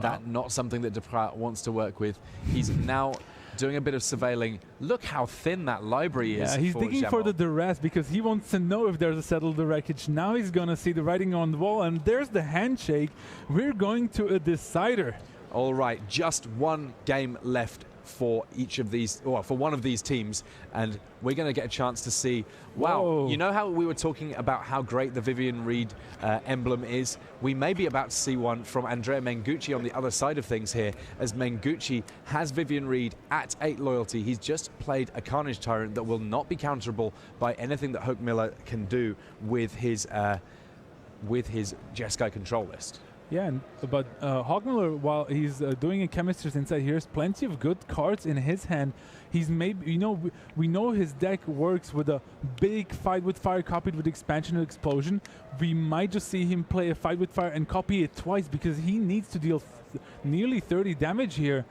That not something that Deprive wants to work with. He's now doing a bit of surveilling. Look how thin that library is. Yeah, he's digging for the Duress because he wants to know if there's a settled wreckage. Now he's going to see the writing on the wall, and there's the handshake. We're going to a decider. All right, just one game left for each of these, or for one of these teams, and we're going to get a chance to see. Wow, Whoa. You know how we were talking about how great the Vivian Reed emblem is? We may be about to see one from Andrea Mengucci on the other side of things here, as Mengucci has Vivian Reed at 8 loyalty. He's just played a Carnage Tyrant that will not be counterable by anything that Hochmiller can do with his Jeskai control list. Yeah, but Hochmiller, while he's doing a chemistry inside, he has plenty of good cards in his hand. He's maybe, we know his deck works with a big Fight with Fire copied with Expansion and Explosion. We might just see him play a Fight with Fire and copy it twice because he needs to deal nearly 30 damage here.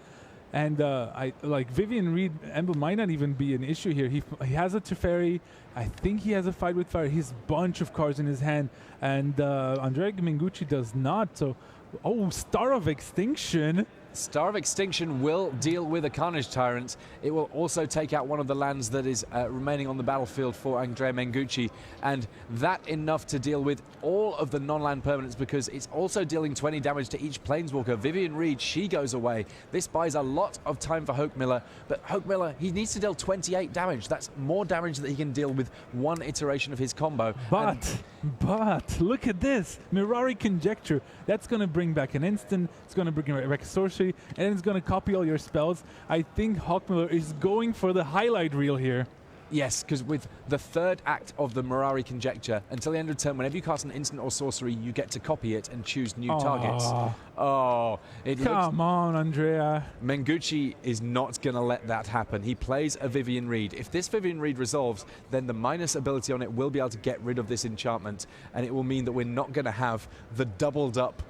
And I like Vivian Reed emblem might not even be an issue here. He has a Teferi. I think he has a Fight with Fire. He has a bunch of cards in his hand, and Andrea Mengucci does not. So, Star of Extinction. Star of Extinction will deal with a Carnage Tyrant. It will also take out one of the lands that is remaining on the battlefield for Andrea Mengucci, and that enough to deal with all of the non-land permanents because it's also dealing 20 damage to each Planeswalker. Vivian Reed, she goes away. This buys a lot of time for Hochmiller, but Hochmiller, he needs to deal 28 damage. That's more damage that he can deal with one iteration of his combo. But look at this. Mirari Conjecture. That's going to bring back an instant. It's going to bring back a sorcery, and it's going to copy all your spells. I think Hochmiller is going for the highlight reel here. Yes, because with the third act of the Mirari Conjecture, until the end of turn, whenever you cast an instant or sorcery, you get to copy it and choose new targets. Come on, Andrea. Mengucci is not going to let that happen. He plays a Vivian Reed. If this Vivian Reed resolves, then the minus ability on it will be able to get rid of this enchantment, and it will mean that we're not going to have the doubled up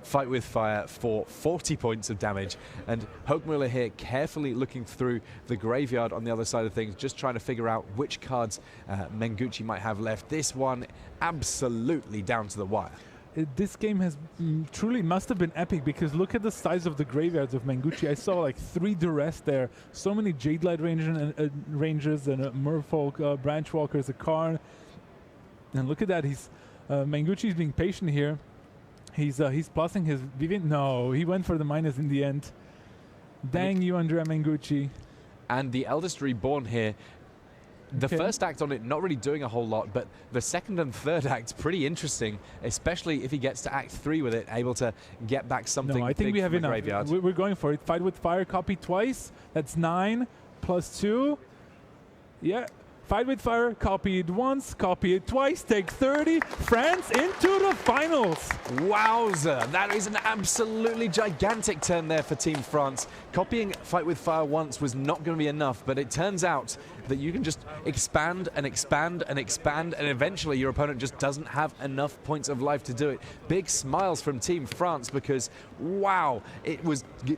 Fight with Fire for 40 points of damage. And Hochmiller here carefully looking through the graveyard on the other side of things, just trying to figure out which cards Mengucci might have left. This one absolutely down to the wire. This game has truly must have been epic because look at the size of the graveyards of Mengucci. I saw like 3 Duress there, so many Jade Light Rangers and Merfolk, Branchwalkers, a Karn. And look at that, Mengucci is being patient here. He's plussing his Vivian. No, he went for the minus in the end. Dang you, Andrea Mengucci. And the Eldest Reborn here, the first act on it not really doing a whole lot, but the second and third act pretty interesting, especially if he gets to act 3 with it, able to get back something. No, I think we have enough. Graveyard. We're going for it. Fight with Fire, copy twice. That's 9 plus 2. Yeah. Fight with Fire, copy it once, copy it twice, take 30. France into the finals. Wowza, that is an absolutely gigantic turn there for Team France. Copying Fight with Fire once was not going to be enough, but it turns out that you can just expand and expand and expand, and eventually your opponent just doesn't have enough points of life to do it. Big smiles from Team France because, wow,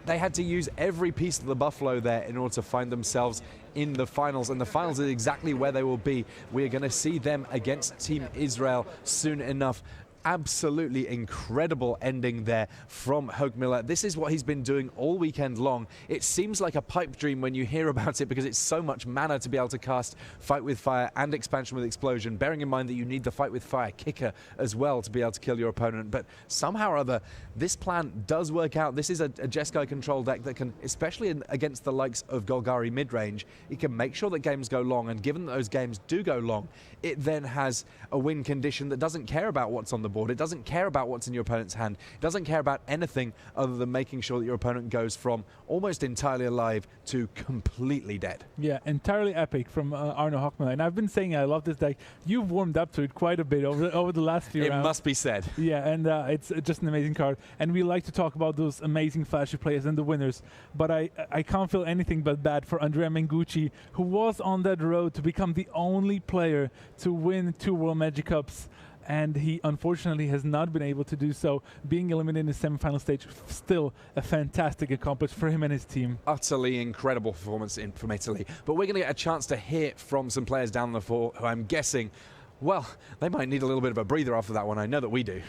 they had to use every piece of the buffalo there in order to find themselves in the finals, and the finals is exactly where they will be. We are going to see them against Team Israel soon enough. Absolutely incredible ending there from Hochmiller. This is what he's been doing all weekend long. It seems like a pipe dream when you hear about it because it's so much mana to be able to cast Fight with Fire and Expansion with Explosion, bearing in mind that you need the Fight with Fire kicker as well to be able to kill your opponent. But somehow or other, this plan does work out. This is a Jeskai control deck that can, especially against the likes of Golgari mid-range, it can make sure that games go long, and given that those games do go long, it then has a win condition that doesn't care about what's on the board. It doesn't care about what's in your opponent's hand. It doesn't care about anything other than making sure that your opponent goes from almost entirely alive to completely dead. Yeah, entirely epic from Arno Hochmiller. And I've been saying I love this deck. You've warmed up to it quite a bit over the last few rounds. It must be said. Yeah, and it's just an amazing card. And we like to talk about those amazing flashy players and the winners. But I can't feel anything but bad for Andrea Mengucci, who was on that road to become the only player to win 2 World Magic Cups. And he unfortunately has not been able to do so. Being eliminated in the semi-final stage, still a fantastic accomplishment for him and his team. Utterly incredible performance from Italy. But we're going to get a chance to hear from some players down the floor who I'm guessing, well, they might need a little bit of a breather after that one. I know that we do.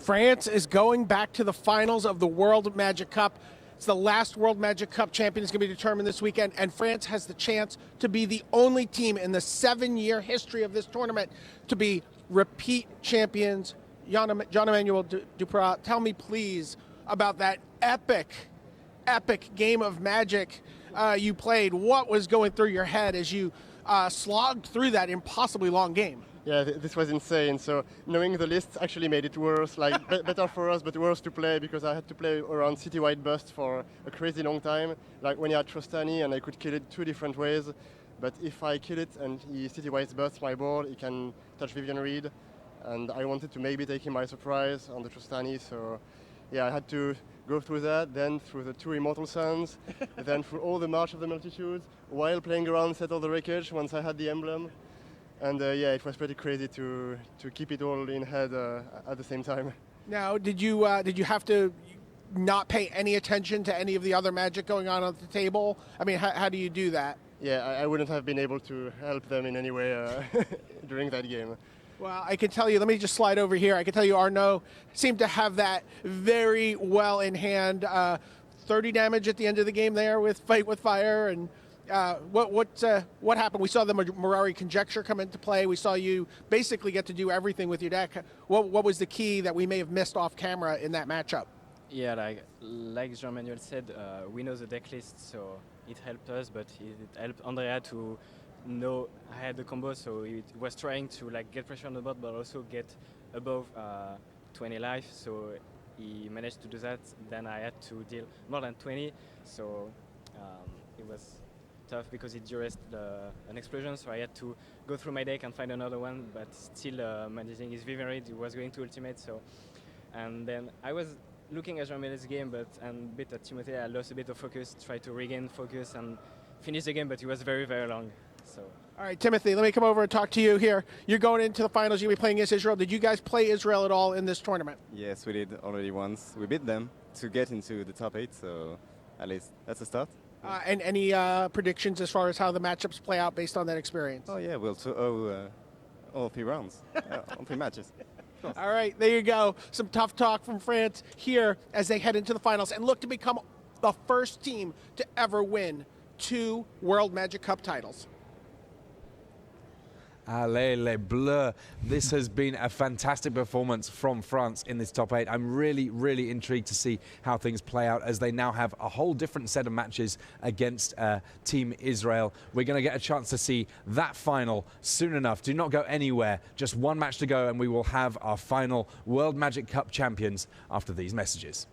France is going back to the finals of the World Magic Cup. It's the last World Magic Cup champion is going to be determined this weekend, and France has the chance to be the only team in the 7-year history of this tournament to be repeat champions. John Emmanuel Deprive, tell me please about that epic game of Magic you played. What was going through your head as you slogged through that impossibly long game? Yeah, this was insane. So knowing the list actually made it worse, like better for us, but worse to play because I had to play around citywide bust for a crazy long time. Like when you had Trostani and I could kill it 2 different ways, but if I kill it and he citywide busts my board, he can touch Vivian Reed, and I wanted to maybe take him by surprise on the Trostani. So yeah, I had to go through that, then through the 2 Immortal Suns, then through all the March of the Multitudes, while playing around Settle the Wreckage once I had the emblem. And yeah, it was pretty crazy to keep it all in head at the same time. Now, did you have to not pay any attention to any of the other Magic going on at the table? I mean, how do you do that? Yeah, I wouldn't have been able to help them in any way during that game. Well, I can tell you, let me just slide over here. I can tell you Arnaud seemed to have that very well in hand. 30 damage at the end of the game there with Fight with Fire. And what happened? We saw the Mirari Conjecture come into play. We saw you basically get to do everything with your deck. What was the key that we may have missed off camera in that matchup? Yeah, like Jean-Manuel said, we know the deck list, so it helped us, but it helped Andrea to know I had the combo, so it was trying to get pressure on the board, but also get above 20 life. So he managed to do that. Then I had to deal more than 20, so it was tough because it duressed an explosion, so I had to go through my deck and find another one, but still managing his Vivian Reed, it was going to ultimate. So, and then I was looking at Jean-Manuel's game, and a bit at Timothy, I lost a bit of focus, tried to regain focus and finish the game, but it was very, very long. So. All right, Timothy, let me come over and talk to you here. You're going into the finals, you'll be playing against Israel. Did you guys play Israel at all in this tournament? Yes, we did already once. We beat them to get into the top 8, so at least that's a start. And any predictions as far as how the matchups play out based on that experience? Oh yeah, we'll all 3 rounds, all 3 matches. All right, there you go. Some tough talk from France here as they head into the finals and look to become the first team to ever win 2 World Magic Cup titles. Allez les Bleus. This has been a fantastic performance from France in this top 8. I'm really, really intrigued to see how things play out as they now have a whole different set of matches against Team Israel. We're going to get a chance to see that final soon enough. Do not go anywhere. Just 1 match to go and we will have our final World Magic Cup champions after these messages.